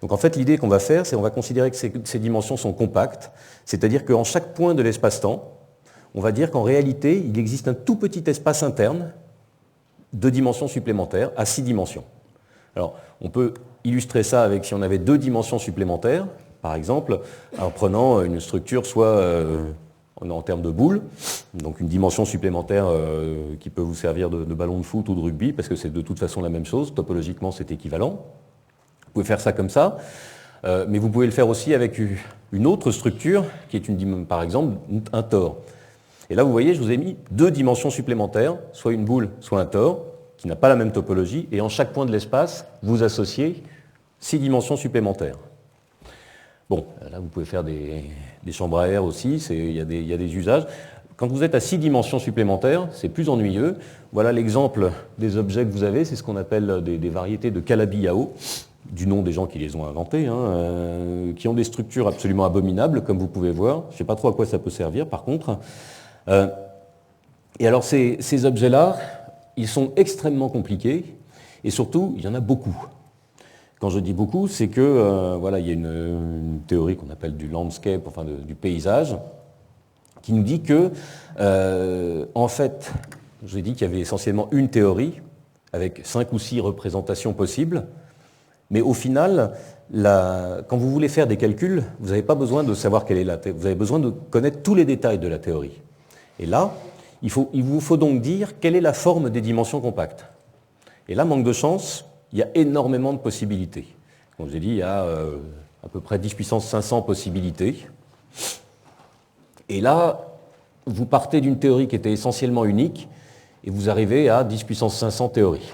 Donc en fait, l'idée qu'on va faire, c'est qu'on va considérer que ces dimensions sont compactes, c'est-à-dire qu'en chaque point de l'espace-temps, on va dire qu'en réalité, il existe un tout petit espace interne de dimensions supplémentaires à 6 dimensions. Alors, on peut illustrer ça avec si on avait 2 dimensions supplémentaires, par exemple, en prenant une structure soit en termes de boule, donc une dimension supplémentaire qui peut vous servir de ballon de foot ou de rugby, parce que c'est de toute façon la même chose, topologiquement c'est équivalent. Vous pouvez faire ça comme ça, mais vous pouvez le faire aussi avec une autre structure, qui est par exemple un tore. Et là vous voyez, je vous ai mis 2 dimensions supplémentaires, soit une boule, soit un tore, qui n'a pas la même topologie, et en chaque point de l'espace, vous associez 6 dimensions supplémentaires. Bon, là vous pouvez faire des chambres à air aussi, il y a des usages. Quand vous êtes à 6 dimensions supplémentaires, c'est plus ennuyeux. Voilà l'exemple des objets que vous avez, c'est ce qu'on appelle des variétés de Calabi-Yau, du nom des gens qui les ont inventés, qui ont des structures absolument abominables, comme vous pouvez voir. Je ne sais pas trop à quoi ça peut servir, par contre. Et alors ces objets-là, ils sont extrêmement compliqués, et surtout, il y en a beaucoup. Quand je dis beaucoup, c'est que voilà, il y a une théorie qu'on appelle du landscape, enfin du paysage, qui nous dit que, en fait, j'ai dit qu'il y avait essentiellement une théorie, avec 5 ou 6 représentations possibles, mais au final, quand vous voulez faire des calculs, vous n'avez pas besoin de savoir quelle est la théorie, vous avez besoin de connaître tous les détails de la théorie. Et là, il vous faut donc dire quelle est la forme des dimensions compactes. Et là, manque de chance, il y a énormément de possibilités. Comme je l'ai dit, il y a à peu près 10 puissance 500 possibilités. Et là, vous partez d'une théorie qui était essentiellement unique, et vous arrivez à 10 puissance 500 théories.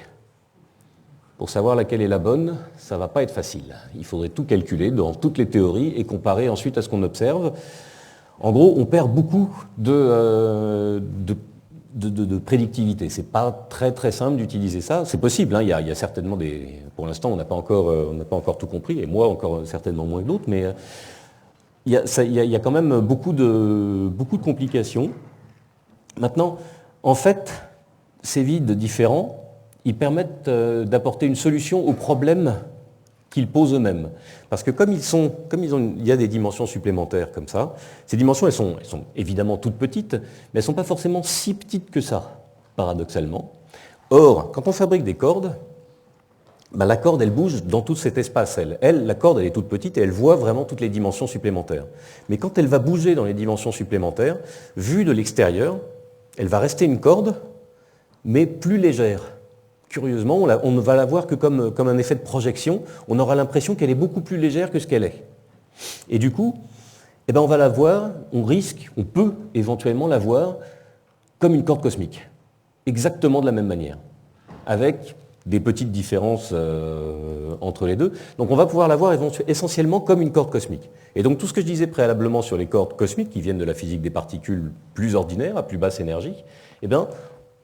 Pour savoir laquelle est la bonne, ça ne va pas être facile. Il faudrait tout calculer dans toutes les théories et comparer ensuite à ce qu'on observe. En gros, on perd beaucoup de prédictivité. Ce n'est pas très simple d'utiliser ça. C'est possible, il y a certainement des... Pour l'instant, on n'a pas encore tout compris, et moi encore certainement moins que d'autres, mais il y a quand même beaucoup de complications. Maintenant, en fait, ces vides différents, ils permettent d'apporter une solution aux problèmes qu'ils posent eux-mêmes. Parce que il y a des dimensions supplémentaires comme ça, ces dimensions, elles sont évidemment toutes petites, mais elles ne sont pas forcément si petites que ça, paradoxalement. Or, quand on fabrique des cordes, la corde, elle bouge dans tout cet espace. La corde, elle est toute petite et elle voit vraiment toutes les dimensions supplémentaires. Mais quand elle va bouger dans les dimensions supplémentaires, vue de l'extérieur, elle va rester une corde, mais plus légère. Curieusement, on ne va la voir que comme un effet de projection. On aura l'impression qu'elle est beaucoup plus légère que ce qu'elle est. Et du coup, on va la voir, on peut éventuellement la voir comme une corde cosmique. Exactement de la même manière. Avec des petites différences entre les deux. Donc on va pouvoir la voir essentiellement comme une corde cosmique. Et donc tout ce que je disais préalablement sur les cordes cosmiques, qui viennent de la physique des particules plus ordinaires, à plus basse énergie,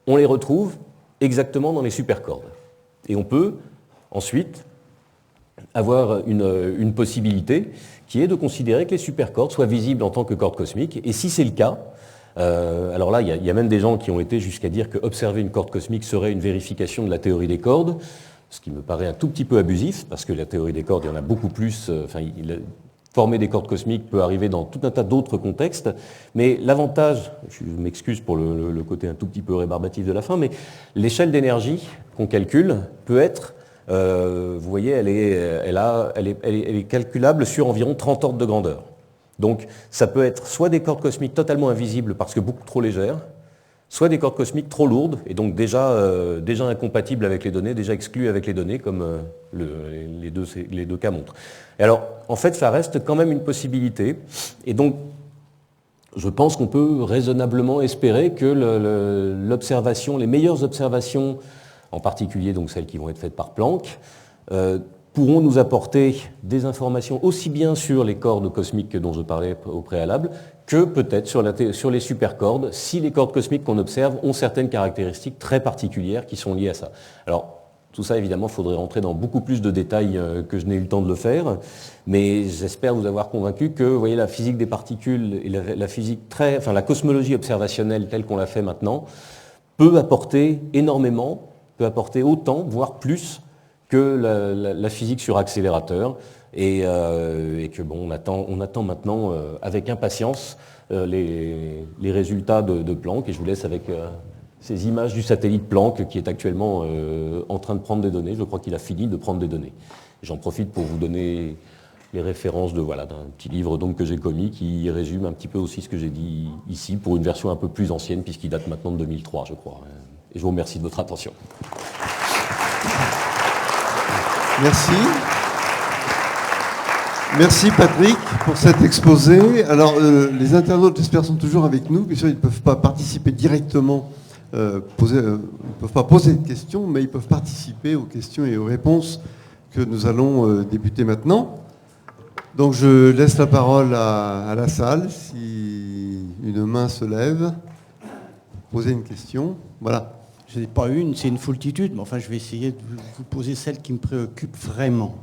on les retrouve exactement dans les supercordes. Et on peut ensuite avoir une possibilité qui est de considérer que les supercordes soient visibles en tant que cordes cosmiques. Et si c'est le cas, alors là, il y a même des gens qui ont été jusqu'à dire qu'observer une corde cosmique serait une vérification de la théorie des cordes. ce qui me paraît un tout petit peu abusif, parce que la théorie des cordes, il y en a beaucoup plus, former des cordes cosmiques peut arriver dans tout un tas d'autres contextes, mais l'avantage, je m'excuse pour le côté un tout petit peu rébarbatif de la fin, mais l'échelle d'énergie qu'on calcule peut être, vous voyez, elle est calculable sur environ 30 ordres de grandeur. Donc ça peut être soit des cordes cosmiques totalement invisibles parce que beaucoup trop légères, soit des cordes cosmiques trop lourdes et donc déjà incompatibles avec les données, déjà exclues avec les données, comme les deux cas montrent. Et alors, en fait, ça reste quand même une possibilité. Et donc, je pense qu'on peut raisonnablement espérer que l'observation, les meilleures observations, en particulier donc celles qui vont être faites par Planck, pourront nous apporter des informations aussi bien sur les cordes cosmiques dont je parlais au préalable, que peut-être sur les supercordes, si les cordes cosmiques qu'on observe ont certaines caractéristiques très particulières qui sont liées à ça. Alors, tout ça, évidemment, il faudrait rentrer dans beaucoup plus de détails que je n'ai eu le temps de le faire, mais j'espère vous avoir convaincu que, vous voyez, la physique des particules et la cosmologie observationnelle telle qu'on la fait maintenant, peut apporter énormément, peut apporter autant, voire plus, que la physique sur accélérateur, et que bon, on attend maintenant avec impatience les résultats de Planck, et je vous laisse avec ces images du satellite Planck qui est actuellement en train de prendre des données. Je crois qu'il a fini de prendre des données. J'en profite pour vous donner les références d'un petit livre donc, que j'ai commis qui résume un petit peu aussi ce que j'ai dit ici pour une version un peu plus ancienne puisqu'il date maintenant de 2003, je crois. Et je vous remercie de votre attention. Merci. Merci Patrick pour cet exposé. Alors les internautes, j'espère, sont toujours avec nous. Bien sûr, ils ne peuvent pas participer directement, ils ne peuvent pas poser de questions, mais ils peuvent participer aux questions et aux réponses que nous allons débuter maintenant. Donc je laisse la parole à la salle, si une main se lève, poser une question. Voilà. Je n'ai pas une, c'est une foultitude, mais enfin je vais essayer de vous poser celle qui me préoccupe vraiment.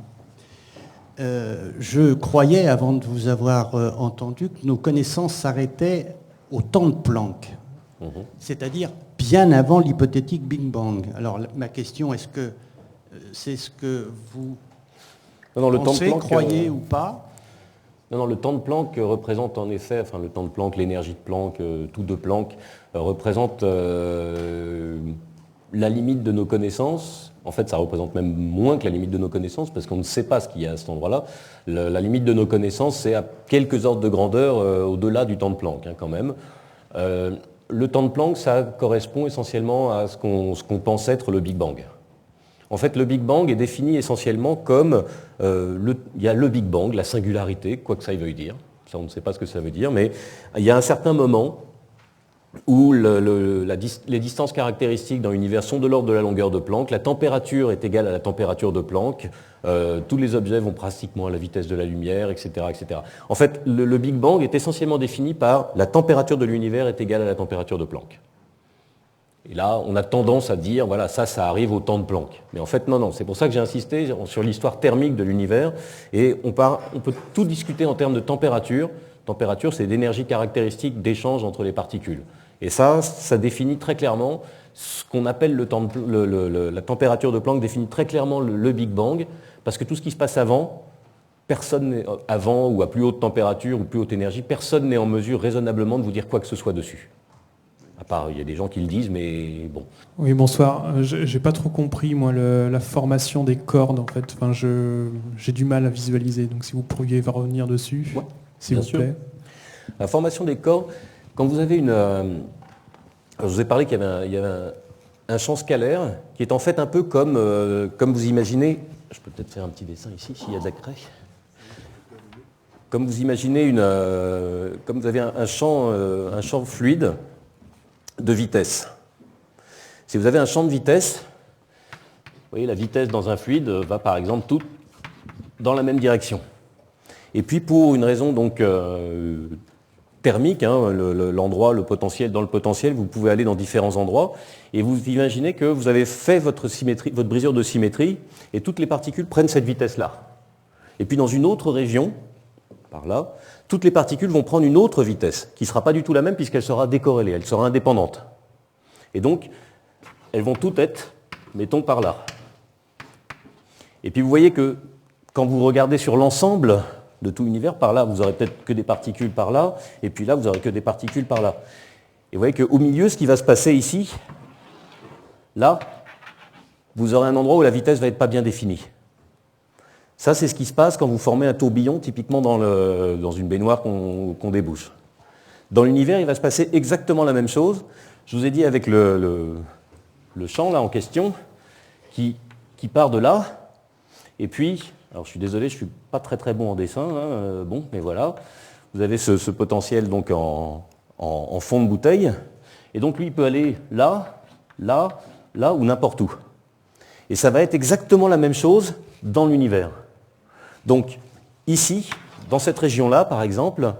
Je croyais, avant de vous avoir entendu, que nos connaissances s'arrêtaient au temps de Planck, c'est-à-dire bien avant l'hypothétique Big Bang. Alors ma question, est-ce que c'est ce que vous pensez, croyez ou pas? Non, le temps de Planck représente en effet, le temps de Planck, l'énergie de Planck, tout de Planck, représente la limite de nos connaissances. En fait, ça représente même moins que la limite de nos connaissances, parce qu'on ne sait pas ce qu'il y a à cet endroit-là. La limite de nos connaissances, c'est à quelques ordres de grandeur au-delà du temps de Planck, quand même. Le temps de Planck, ça correspond essentiellement à ce qu'on pense être le Big Bang. En fait, le Big Bang est défini essentiellement comme il y a le Big Bang, la singularité, quoi que ça veuille dire. Ça, on ne sait pas ce que ça veut dire, mais il y a un certain moment où les distances caractéristiques dans l'univers sont de l'ordre de la longueur de Planck, la température est égale à la température de Planck, tous les objets vont pratiquement à la vitesse de la lumière, etc. etc. En fait, le Big Bang est essentiellement défini par la température de l'univers est égale à la température de Planck. Et là, on a tendance à dire, voilà, ça arrive au temps de Planck. Mais en fait, non, c'est pour ça que j'ai insisté sur l'histoire thermique de l'univers, et on peut tout discuter en termes de température. Température, c'est l'énergie caractéristique d'échange entre les particules. Et ça définit très clairement ce qu'on appelle la température de Planck, définit très clairement le Big Bang, parce que tout ce qui se passe avant ou à plus haute température ou plus haute énergie, personne n'est en mesure raisonnablement de vous dire quoi que ce soit dessus. À part, il y a des gens qui le disent, mais bon. Oui, bonsoir. J'ai pas trop compris, moi, la formation des cordes, en fait. Enfin, j'ai du mal à visualiser, donc si vous pourriez revenir dessus, ouais, s'il vous plaît. La formation des cordes, quand vous avez je vous ai parlé qu'il y avait un champ scalaire qui est en fait un peu comme vous imaginez, je peux peut-être faire un petit dessin ici, s'il y a d'accès. Comme vous imaginez comme vous avez un champ fluide de vitesse. Si vous avez un champ de vitesse, vous voyez, la vitesse dans un fluide va par exemple toute dans la même direction. Et puis pour une raison donc thermique, l'endroit, le potentiel, dans le potentiel, vous pouvez aller dans différents endroits, et vous imaginez que vous avez fait votre brisure de symétrie, et toutes les particules prennent cette vitesse-là. Et puis dans une autre région, par là, toutes les particules vont prendre une autre vitesse, qui ne sera pas du tout la même puisqu'elle sera décorrélée, elle sera indépendante. Et donc, elles vont toutes être, mettons, par là. Et puis vous voyez que quand vous regardez sur l'ensemble de tout l'univers, par là, vous aurez peut-être que des particules par là, et puis là, vous aurez que des particules par là. Et vous voyez qu'au milieu, ce qui va se passer ici, là, vous aurez un endroit où la vitesse va être pas bien définie. Ça, c'est ce qui se passe quand vous formez un tourbillon, typiquement dans une baignoire qu'on débouche. Dans l'univers, il va se passer exactement la même chose. Je vous ai dit avec le champ là en question, qui part de là, et puis, alors je suis désolé, je ne suis pas très très bon en dessin, hein, bon, mais voilà, vous avez ce potentiel donc en fond de bouteille, et donc lui il peut aller là, là, là ou n'importe où. Et ça va être exactement la même chose dans l'univers. Donc ici, dans cette région-là par exemple,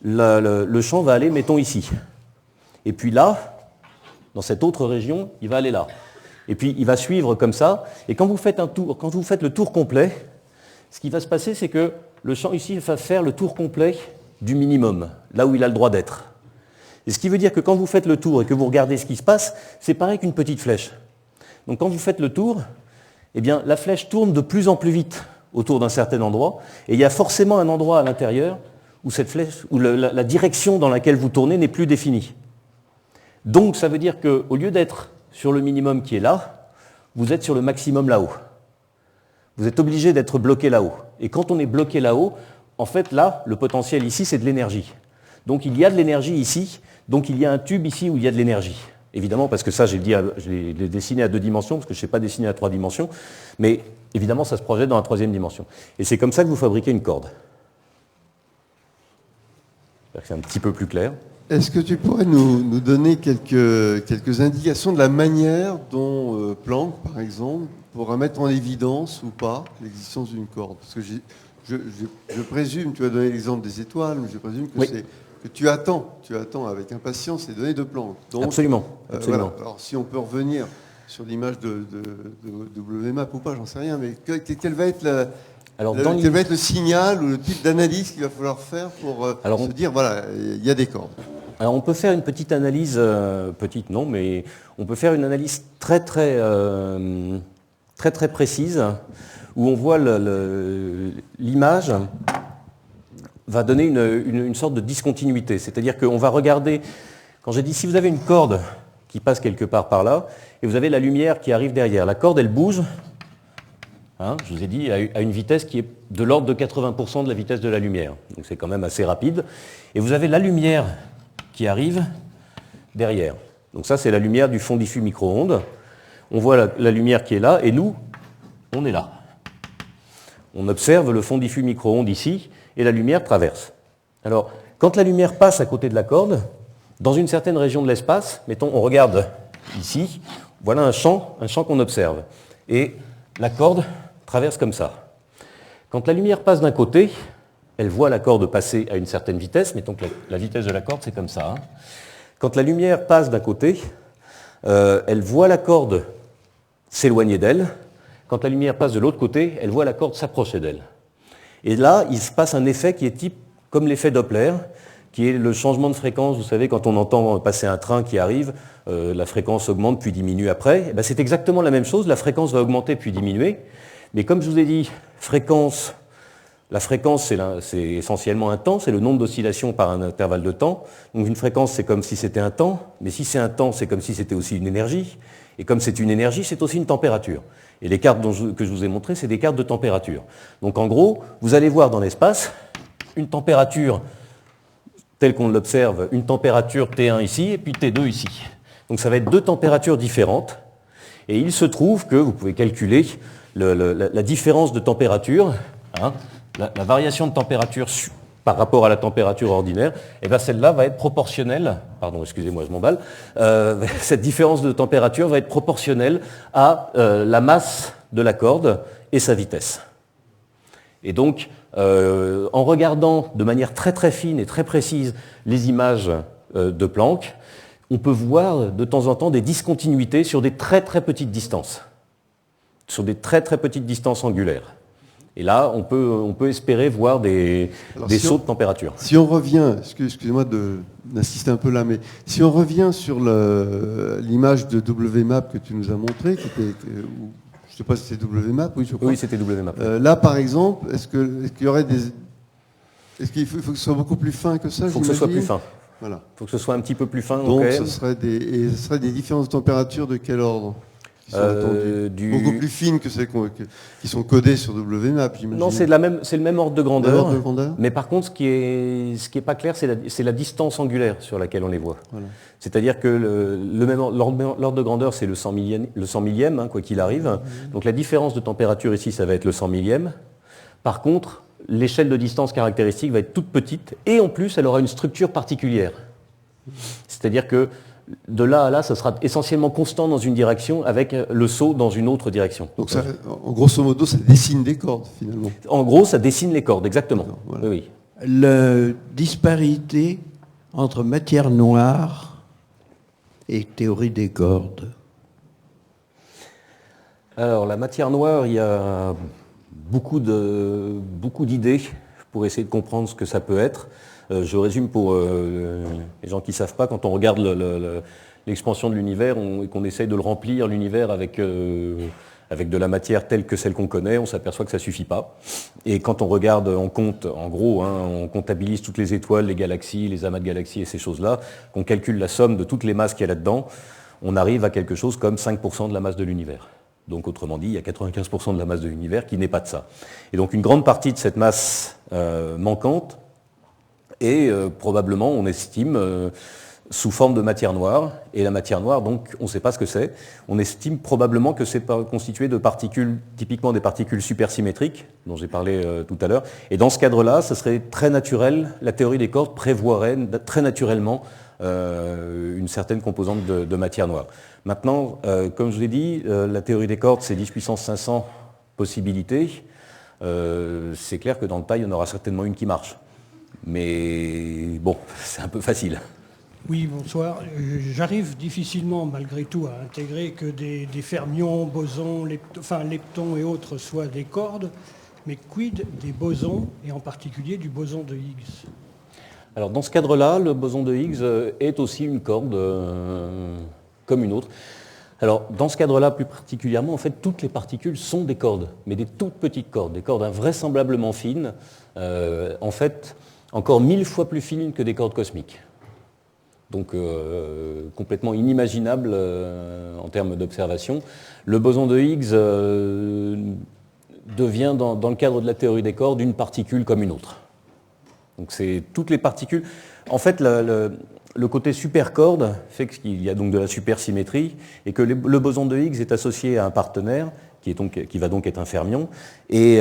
le champ va aller, mettons ici. Et puis là, dans cette autre région, il va aller là. Et puis il va suivre comme ça, et quand vous faites le tour complet, ce qui va se passer, c'est que le champ ici va faire le tour complet du minimum, là où il a le droit d'être. Et ce qui veut dire que quand vous faites le tour et que vous regardez ce qui se passe, c'est pareil qu'une petite flèche. Donc quand vous faites le tour, eh bien, la flèche tourne de plus en plus vite autour d'un certain endroit, et il y a forcément un endroit à l'intérieur où cette flèche, où la direction dans laquelle vous tournez n'est plus définie. Donc ça veut dire qu'au lieu d'être sur le minimum qui est là, vous êtes sur le maximum là-haut. Vous êtes obligé d'être bloqué là-haut. Et quand on est bloqué là-haut, en fait là, le potentiel ici, c'est de l'énergie. Donc il y a de l'énergie ici, donc il y a un tube ici où il y a de l'énergie. Évidemment, parce que ça, je l'ai dessiné à 2 dimensions, parce que je ne sais pas dessiner à 3 dimensions, mais évidemment, ça se projette dans la 3e dimension. Et c'est comme ça que vous fabriquez une corde. J'espère que c'est un petit peu plus clair. Est-ce que tu pourrais nous donner quelques indications de la manière dont Planck, par exemple, pourra mettre en évidence ou pas l'existence d'une corde? Parce que je présume, tu as donné l'exemple des étoiles, mais je présume que, oui, que tu attends avec impatience les données de Planck. Donc, absolument. Voilà. Alors si on peut revenir sur l'image de WMAP ou pas, j'en sais rien, mais quel va être quel va être le signal ou le type d'analyse qu'il va falloir faire pour se dire, voilà, il y a des cordes? Alors on peut faire une petite analyse, petite non, mais on peut faire une analyse très très précise, où on voit l'image va donner une sorte de discontinuité. C'est-à-dire qu'on va regarder, quand j'ai dit si vous avez une corde qui passe quelque part par là, et vous avez la lumière qui arrive derrière, la corde elle bouge, hein, je vous ai dit, à une vitesse qui est de l'ordre de 80% de la vitesse de la lumière. Donc c'est quand même assez rapide. Et vous avez la lumière qui arrive derrière. Donc ça c'est la lumière du fond diffus micro-ondes. On voit la lumière qui est là, et nous, on est là. On observe le fond diffus micro-ondes ici, et la lumière traverse. Alors, quand la lumière passe à côté de la corde, dans une certaine région de l'espace, mettons, on regarde ici, voilà un champ qu'on observe. Et la corde traverse comme ça. Quand la lumière passe d'un côté, elle voit la corde passer à une certaine vitesse, mettons que la vitesse de la corde, c'est comme ça. Hein. Quand la lumière passe d'un côté, elle voit la corde s'éloigner d'elle. Quand la lumière passe de l'autre côté, elle voit la corde s'approcher d'elle. Et là, il se passe un effet qui est type comme l'effet Doppler, qui est le changement de fréquence. Vous savez, quand on entend passer un train qui arrive, la fréquence augmente puis diminue après. Et bien, c'est exactement la même chose, la fréquence va augmenter puis diminuer. Mais comme je vous ai dit, la fréquence, c'est essentiellement un temps, c'est le nombre d'oscillations par un intervalle de temps. Donc une fréquence, c'est comme si c'était un temps, mais si c'est un temps, c'est comme si c'était aussi une énergie. Et comme c'est une énergie, c'est aussi une température. Et les cartes que je vous ai montrées, c'est des cartes de température. Donc en gros, vous allez voir dans l'espace une température telle qu'on l'observe, une température T1 ici et puis T2 ici. Donc ça va être 2 températures différentes. Et il se trouve que vous pouvez calculer la différence de température, hein, la variation de température par rapport à la température ordinaire, et bien celle-là va être proportionnelle, pardon, excusez-moi, je m'emballe, cette différence de température va être proportionnelle à la masse de la corde et sa vitesse. Et donc, en regardant de manière très très fine et très précise les images de Planck, on peut voir de temps en temps des discontinuités sur des très très petites distances, sur des très très petites distances angulaires. Et là, on peut espérer voir des sauts de température. Si on revient, excusez-moi d'insister un peu là, mais si on revient sur l'image de WMAP que tu nous as montrée, où je ne sais pas si c'est WMAP, oui, je crois. Oui, c'était WMAP. Là, par exemple, est-ce qu'il y aurait des... Est-ce qu'il faut que ce soit beaucoup plus fin que ça? Il faut que ce soit plus fin. Voilà. Il faut que ce soit un petit peu plus fin. Donc, ce serait des différences de température de quel ordre qui sont attendues beaucoup plus fines que celles qui sont codées sur WMAP, j'imagine. Non, c'est le même ordre de grandeur. Mais par contre, ce qui est pas clair, c'est la distance angulaire sur laquelle on les voit. Voilà. C'est-à-dire que l'ordre de grandeur, c'est le 100 millième, hein, quoi qu'il arrive. Donc la différence de température ici, ça va être le 100 millième. Par contre, l'échelle de distance caractéristique va être toute petite et en plus, elle aura une structure particulière. C'est-à-dire que de là à là, ça sera essentiellement constant dans une direction avec le saut dans une autre direction. Donc ça, en grosso modo, ça dessine des cordes finalement. En gros, ça dessine les cordes, exactement. Voilà. Oui. La disparité entre matière noire et théorie des cordes. Alors la matière noire, il y a beaucoup d'idées pour essayer de comprendre ce que ça peut être. Je résume pour les gens qui ne savent pas, quand on regarde l'expansion de l'univers et qu'on essaye de le remplir, l'univers, avec de la matière telle que celle qu'on connaît, on s'aperçoit que ça ne suffit pas. Et quand on regarde, on compte, en gros, hein, on comptabilise toutes les étoiles, les galaxies, les amas de galaxies et ces choses-là, qu'on calcule la somme de toutes les masses qu'il y a là-dedans, on arrive à quelque chose comme 5% de la masse de l'univers. Donc autrement dit, il y a 95% de la masse de l'univers qui n'est pas de ça. Et donc une grande partie de cette masse manquante est probablement, on estime, sous forme de matière noire. Et la matière noire, donc on ne sait pas ce que c'est. On estime probablement que c'est constitué de particules, typiquement des particules supersymétriques, dont j'ai parlé tout à l'heure. Et dans ce cadre-là, ce serait très naturel, la théorie des cordes prévoirait très naturellement une certaine composante de matière noire. Maintenant, comme je vous ai dit, la théorie des cordes, c'est 10 puissance 500 possibilités. C'est clair que dans le tas, il y en aura certainement une qui marche. Mais bon, c'est un peu facile. Oui, bonsoir. J'arrive difficilement, malgré tout, à intégrer que des fermions, bosons, leptons et autres soient des cordes. Mais quid des bosons, et en particulier du boson de Higgs? Alors dans ce cadre-là, le boson de Higgs est aussi une corde comme une autre. Alors dans ce cadre-là, plus particulièrement, en fait, toutes les particules sont des cordes, mais des toutes petites cordes, des cordes invraisemblablement fines, en fait, encore 1000 fois plus fines que des cordes cosmiques. Donc complètement inimaginable en termes d'observation. Le boson de Higgs devient, dans le cadre de la théorie des cordes, une particule comme une autre. Donc c'est toutes les particules. En fait, le côté supercorde fait qu'il y a donc de la supersymétrie et que le boson de Higgs est associé à un partenaire qui va donc être un fermion. Et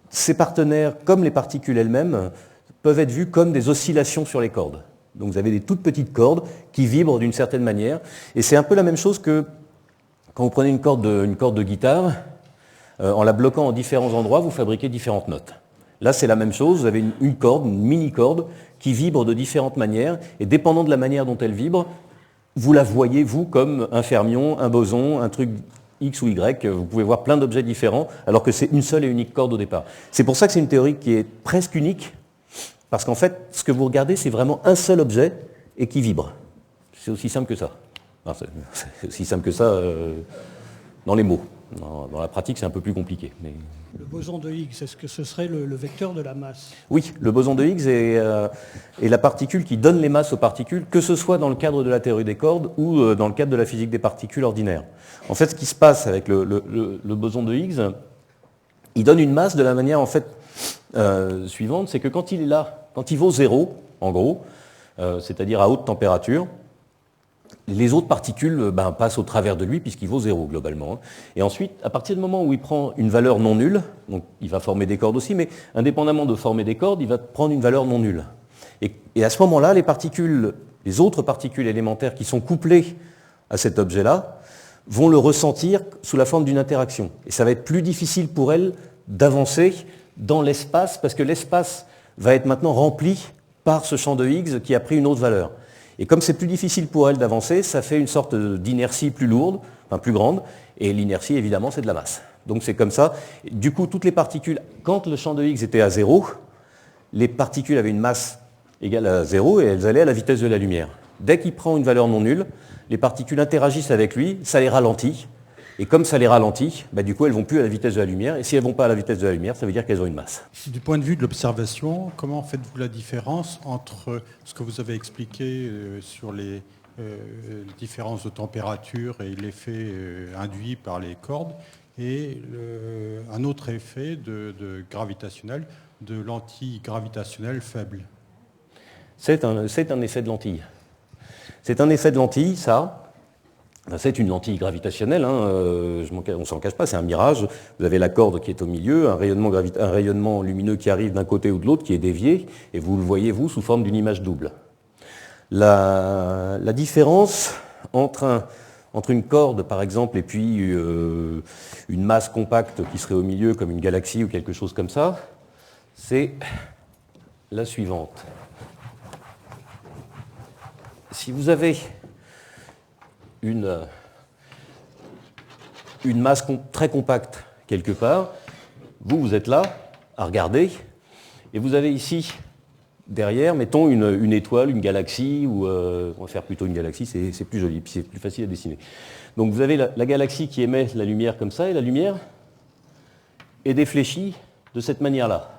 ces partenaires, comme les particules elles-mêmes, peuvent être vus comme des oscillations sur les cordes. Donc vous avez des toutes petites cordes qui vibrent d'une certaine manière. Et c'est un peu la même chose que quand vous prenez une corde de guitare, en la bloquant en différents endroits, vous fabriquez différentes notes. Là, c'est la même chose, vous avez une corde, une mini-corde, qui vibre de différentes manières, et dépendant de la manière dont elle vibre, vous la voyez, vous, comme un fermion, un boson, un truc X ou Y, vous pouvez voir plein d'objets différents, alors que c'est une seule et unique corde au départ. C'est pour ça que c'est une théorie qui est presque unique, parce qu'en fait, ce que vous regardez, c'est vraiment un seul objet, et qui vibre. C'est aussi simple que ça. Enfin, c'est aussi simple que ça dans les mots. Dans la pratique, c'est un peu plus compliqué. Mais... Le boson de Higgs, est-ce que ce serait le vecteur de la masse? Oui, le boson de Higgs est la particule qui donne les masses aux particules, que ce soit dans le cadre de la théorie des cordes ou dans le cadre de la physique des particules ordinaires. En fait, ce qui se passe avec le boson de Higgs, il donne une masse de la manière en fait suivante, c'est que quand il est là, quand il vaut 0, en gros, c'est-à-dire à haute température, les autres particules passent au travers de lui puisqu'il vaut 0 globalement. Et ensuite, à partir du moment où il prend une valeur non nulle, donc il va former des cordes aussi, mais indépendamment de former des cordes, il va prendre une valeur non nulle. Et à ce moment-là, les autres particules élémentaires qui sont couplées à cet objet-là vont le ressentir sous la forme d'une interaction. Et ça va être plus difficile pour elles d'avancer dans l'espace parce que l'espace va être maintenant rempli par ce champ de Higgs qui a pris une autre valeur. Et comme c'est plus difficile pour elle d'avancer, ça fait une sorte d'inertie plus lourde, enfin plus grande, et l'inertie évidemment c'est de la masse. Donc c'est comme ça. Du coup, toutes les particules, quand le champ de Higgs était à 0, les particules avaient une masse égale à 0 et elles allaient à la vitesse de la lumière. Dès qu'il prend une valeur non nulle, les particules interagissent avec lui, ça les ralentit, Et comme ça les ralentit, du coup, elles ne vont plus à la vitesse de la lumière. Et si elles ne vont pas à la vitesse de la lumière, ça veut dire qu'elles ont une masse. Du point de vue de l'observation, comment faites-vous la différence entre ce que vous avez expliqué sur les différences de température et l'effet induit par les cordes et un autre effet de gravitationnel, de lentille gravitationnelle faible? C'est un effet de lentille. C'est un effet de lentille, ça. C'est une lentille gravitationnelle, on ne s'en cache pas, c'est un mirage. Vous avez la corde qui est au milieu, un rayonnement lumineux qui arrive d'un côté ou de l'autre, qui est dévié, et vous le voyez, vous, sous forme d'une image double. La différence entre une corde, par exemple, et puis une masse compacte qui serait au milieu, comme une galaxie ou quelque chose comme ça, c'est la suivante. Si vous avez une masse très compacte quelque part, vous êtes là à regarder, et vous avez ici, derrière, mettons une étoile, une galaxie, ou on va faire plutôt une galaxie, c'est plus joli, puis c'est plus facile à dessiner. Donc vous avez la galaxie qui émet la lumière comme ça, et la lumière est défléchie de cette manière-là.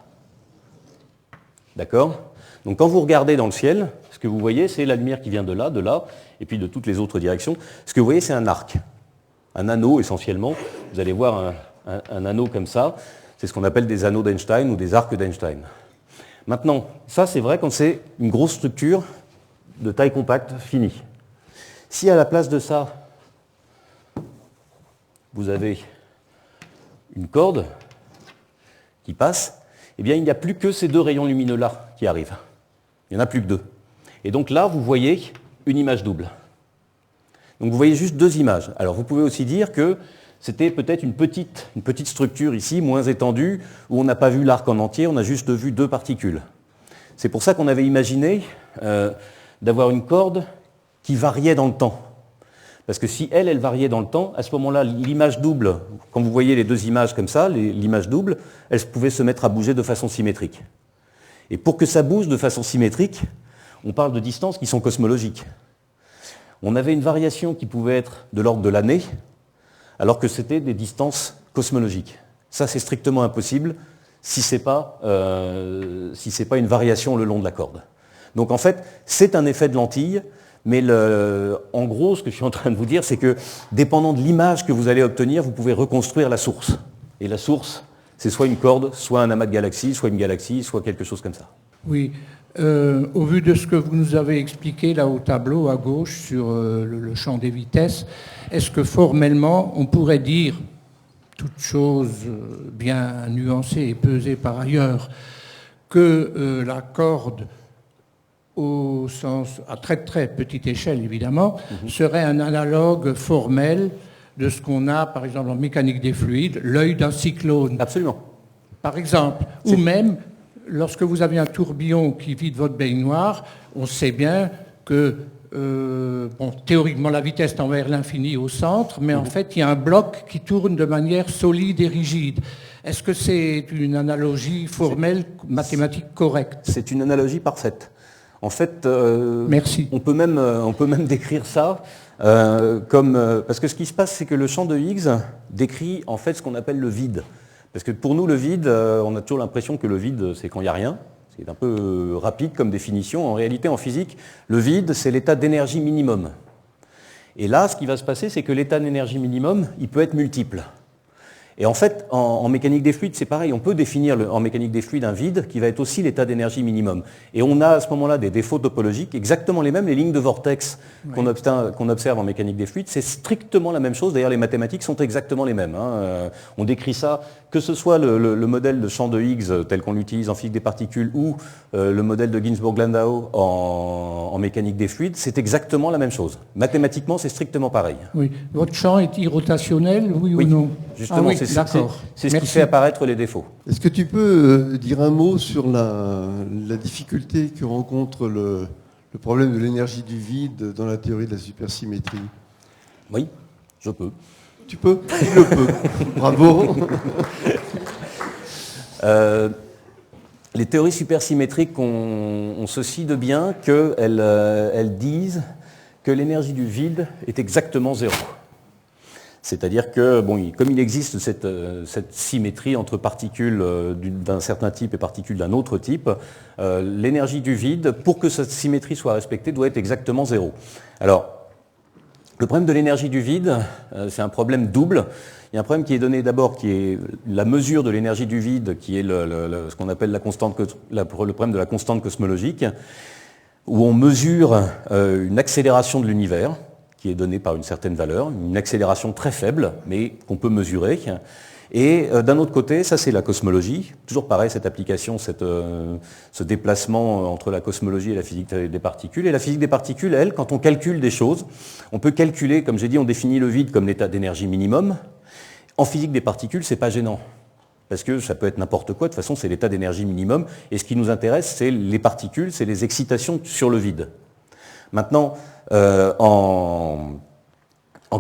D'accord ? Donc quand vous regardez dans le ciel, ce que vous voyez, c'est la lumière qui vient de là, et puis de toutes les autres directions. Ce que vous voyez, c'est un arc, un anneau essentiellement. Vous allez voir un anneau comme ça. C'est ce qu'on appelle des anneaux d'Einstein ou des arcs d'Einstein. Maintenant, ça c'est vrai quand c'est une grosse structure de taille compacte finie. Si à la place de ça, vous avez une corde qui passe, eh bien il n'y a plus que ces deux rayons lumineux-là qui arrivent. Il n'y en a plus que deux. Et donc là, vous voyez une image double. Donc vous voyez juste deux images. Alors vous pouvez aussi dire que c'était peut-être une petite structure ici, moins étendue, où on n'a pas vu l'arc en entier, on a juste vu deux particules. C'est pour ça qu'on avait imaginé d'avoir une corde qui variait dans le temps. Parce que si elle variait dans le temps, à ce moment-là, l'image double, quand vous voyez les deux images comme ça, l'image double, elle pouvait se mettre à bouger de façon symétrique. Et pour que ça bouge de façon symétrique, on parle de distances qui sont cosmologiques. On avait une variation qui pouvait être de l'ordre de l'année, alors que c'était des distances cosmologiques. Ça, c'est strictement impossible si ce n'est pas une variation le long de la corde. Donc en fait, c'est un effet de lentille, mais en gros, ce que je suis en train de vous dire, c'est que dépendant de l'image que vous allez obtenir, vous pouvez reconstruire la source. Et la source, c'est soit une corde, soit un amas de galaxies, soit une galaxie, soit quelque chose comme ça. Oui. Au vu de ce que vous nous avez expliqué là au tableau à gauche sur le champ des vitesses, est-ce que formellement on pourrait dire, toute chose bien nuancée et pesée par ailleurs, que la corde, au sens à très très petite échelle évidemment, serait un analogue formel de ce qu'on a par exemple en mécanique des fluides, l'œil d'un cyclone. Absolument. Par exemple, ou même lorsque vous avez un tourbillon qui vide votre baignoire, on sait bien que, théoriquement, la vitesse tend vers l'infini au centre, mais en fait, il y a un bloc qui tourne de manière solide et rigide. Est-ce que c'est une analogie formelle, mathématique correcte? C'est une analogie parfaite. En fait, Merci. On peut même décrire ça parce que ce qui se passe, c'est que le champ de Higgs décrit en fait ce qu'on appelle le vide. Parce que pour nous, le vide, on a toujours l'impression que le vide, c'est quand il n'y a rien. C'est un peu rapide comme définition. En réalité, en physique, le vide, c'est l'état d'énergie minimum. Et là, ce qui va se passer, c'est que l'état d'énergie minimum, il peut être multiple. Et en fait, en mécanique des fluides, c'est pareil. On peut définir en mécanique des fluides un vide qui va être aussi l'état d'énergie minimum. Et on a à ce moment-là des défauts topologiques exactement les mêmes. Les lignes de vortex qu'on observe en mécanique des fluides, c'est strictement la même chose. D'ailleurs, les mathématiques sont exactement les mêmes. On décrit ça, que ce soit le modèle de champ de Higgs tel qu'on l'utilise en physique des particules ou le modèle de Ginzburg-Landau en mécanique des fluides, c'est exactement la même chose. Mathématiquement, c'est strictement pareil. Oui. Votre champ est irrotationnel, oui ou non? Justement, c'est ce qui fait apparaître les défauts. Est-ce que tu peux dire un mot sur la difficulté que rencontre le problème de l'énergie du vide dans la théorie de la supersymétrie? Oui, je peux. Tu peux? Tu le peux. Bravo. Les théories supersymétriques, on se scie de bien qu'elles disent que l'énergie du vide est exactement zéro. C'est-à-dire que, bon, comme il existe cette symétrie entre particules d'un certain type et particules d'un autre type, l'énergie du vide, pour que cette symétrie soit respectée, doit être exactement 0. Alors, le problème de l'énergie du vide, c'est un problème double. Il y a un problème qui est donné d'abord, qui est la mesure de l'énergie du vide, qui est ce qu'on appelle le problème de la constante cosmologique, où on mesure une accélération de l'univers, qui est donnée par une certaine valeur, une accélération très faible, mais qu'on peut mesurer. Et d'un autre côté, ça c'est la cosmologie. Toujours pareil, cette application, ce déplacement entre la cosmologie et la physique des particules. Et la physique des particules, elle, quand on calcule des choses, on peut calculer, comme j'ai dit, on définit le vide comme l'état d'énergie minimum. En physique des particules, c'est pas gênant. Parce que ça peut être n'importe quoi, de toute façon c'est l'état d'énergie minimum. Et ce qui nous intéresse, c'est les particules, c'est les excitations sur le vide. Maintenant, en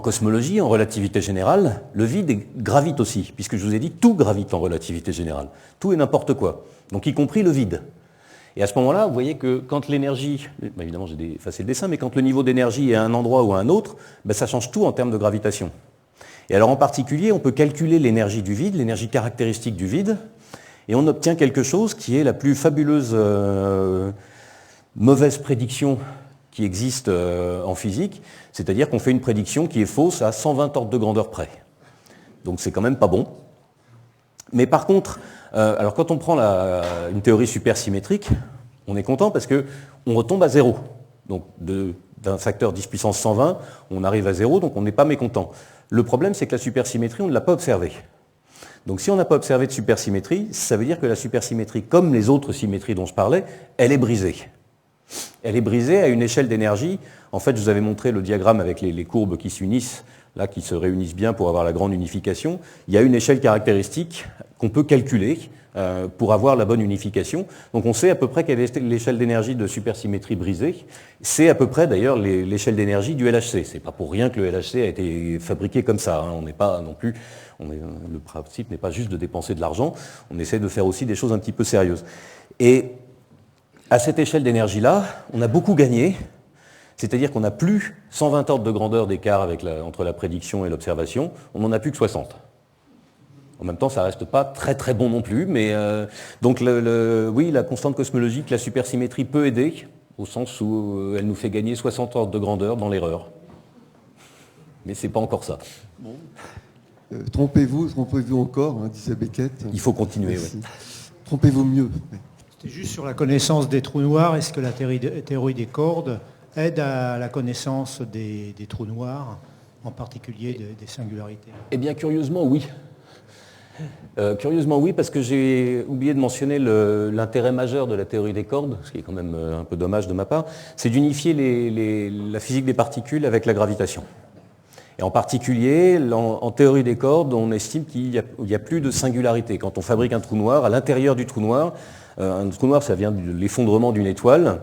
cosmologie, en relativité générale, le vide gravite aussi, puisque je vous ai dit, tout gravite en relativité générale. Tout et n'importe quoi, donc y compris le vide. Et à ce moment-là, vous voyez que quand l'énergie, évidemment j'ai effacé le dessin, mais quand le niveau d'énergie est à un endroit ou à un autre, ça change tout en termes de gravitation. Et alors en particulier, on peut calculer l'énergie du vide, l'énergie caractéristique du vide, et on obtient quelque chose qui est la plus fabuleuse mauvaise prédiction qui existe en physique, c'est-à-dire qu'on fait une prédiction qui est fausse à 120 ordres de grandeur près. Donc c'est quand même pas bon. Mais par contre, alors quand on prend une théorie supersymétrique, on est content parce qu'on retombe à 0. Donc d'un facteur 10 puissance 120, on arrive à 0, donc on n'est pas mécontent. Le problème, c'est que la supersymétrie, on ne l'a pas observée. Donc si on n'a pas observé de supersymétrie, ça veut dire que la supersymétrie, comme les autres symétries dont je parlais, elle est brisée. Elle est brisée à une échelle d'énergie. En fait, je vous avais montré le diagramme avec les courbes qui s'unissent, là, qui se réunissent bien pour avoir la grande unification. Il y a une échelle caractéristique qu'on peut calculer pour avoir la bonne unification. Donc on sait à peu près quelle est l'échelle d'énergie de supersymétrie brisée. C'est à peu près d'ailleurs l'échelle d'énergie du LHC. C'est pas pour rien que le LHC a été fabriqué comme ça. On n'est pas non plus, le principe n'est pas juste de dépenser de l'argent. On essaie de faire aussi des choses un petit peu sérieuses. Et à cette échelle d'énergie-là, on a beaucoup gagné, c'est-à-dire qu'on n'a plus 120 ordres de grandeur d'écart entre la prédiction et l'observation, on n'en a plus que 60. En même temps, ça ne reste pas très très bon non plus, mais donc oui, la constante cosmologique, la supersymétrie peut aider, au sens où elle nous fait gagner 60 ordres de grandeur dans l'erreur. Mais ce n'est pas encore ça. Bon. Trompez-vous encore, hein, disait Beckett. Il faut continuer, oui. Trompez-vous mieux. C'était juste sur la connaissance des trous noirs. Est-ce que la théorie des cordes aide à la connaissance des trous noirs, en particulier des singularités? Eh bien, curieusement, oui. Curieusement, oui, parce que j'ai oublié de mentionner l'intérêt majeur de la théorie des cordes, ce qui est quand même un peu dommage de ma part, c'est d'unifier la physique des particules avec la gravitation. Et en particulier, en théorie des cordes, on estime qu'il n'y a plus de singularité. Quand on fabrique un trou noir, à l'intérieur du trou noir, un trou noir, ça vient de l'effondrement d'une étoile,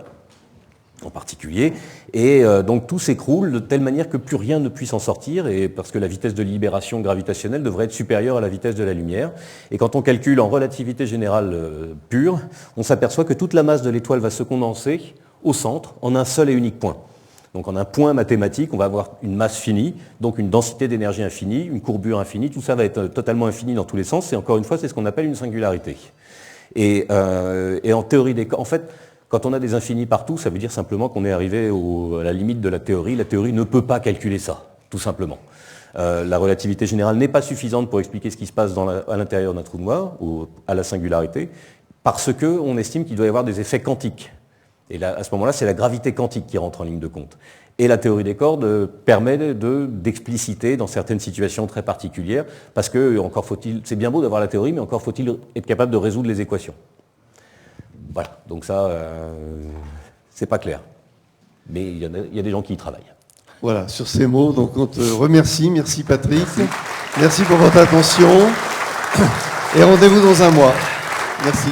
en particulier, et donc tout s'écroule de telle manière que plus rien ne puisse en sortir, et parce que la vitesse de libération gravitationnelle devrait être supérieure à la vitesse de la lumière. Et quand on calcule en relativité générale pure, on s'aperçoit que toute la masse de l'étoile va se condenser au centre, en un seul et unique point. Donc en un point mathématique, on va avoir une masse finie, donc une densité d'énergie infinie, une courbure infinie, tout ça va être totalement infini dans tous les sens, et encore une fois, c'est ce qu'on appelle une singularité. Et en théorie des cordes, en fait, quand on a des infinis partout, ça veut dire simplement qu'on est arrivé à la limite de la théorie. La théorie ne peut pas calculer ça, tout simplement. La relativité générale n'est pas suffisante pour expliquer ce qui se passe à l'intérieur d'un trou noir, ou à la singularité, parce qu'on estime qu'il doit y avoir des effets quantiques. Et là, à ce moment-là, c'est la gravité quantique qui rentre en ligne de compte. Et la théorie des cordes permet d'expliciter dans certaines situations très particulières, parce que c'est bien beau d'avoir la théorie, mais encore faut-il être capable de résoudre les équations. Voilà, donc ça, c'est pas clair. Mais il y a des gens qui y travaillent. Voilà, sur ces mots, donc on te remercie. Merci Patrick. Merci pour votre attention. Et rendez-vous dans un mois. Merci.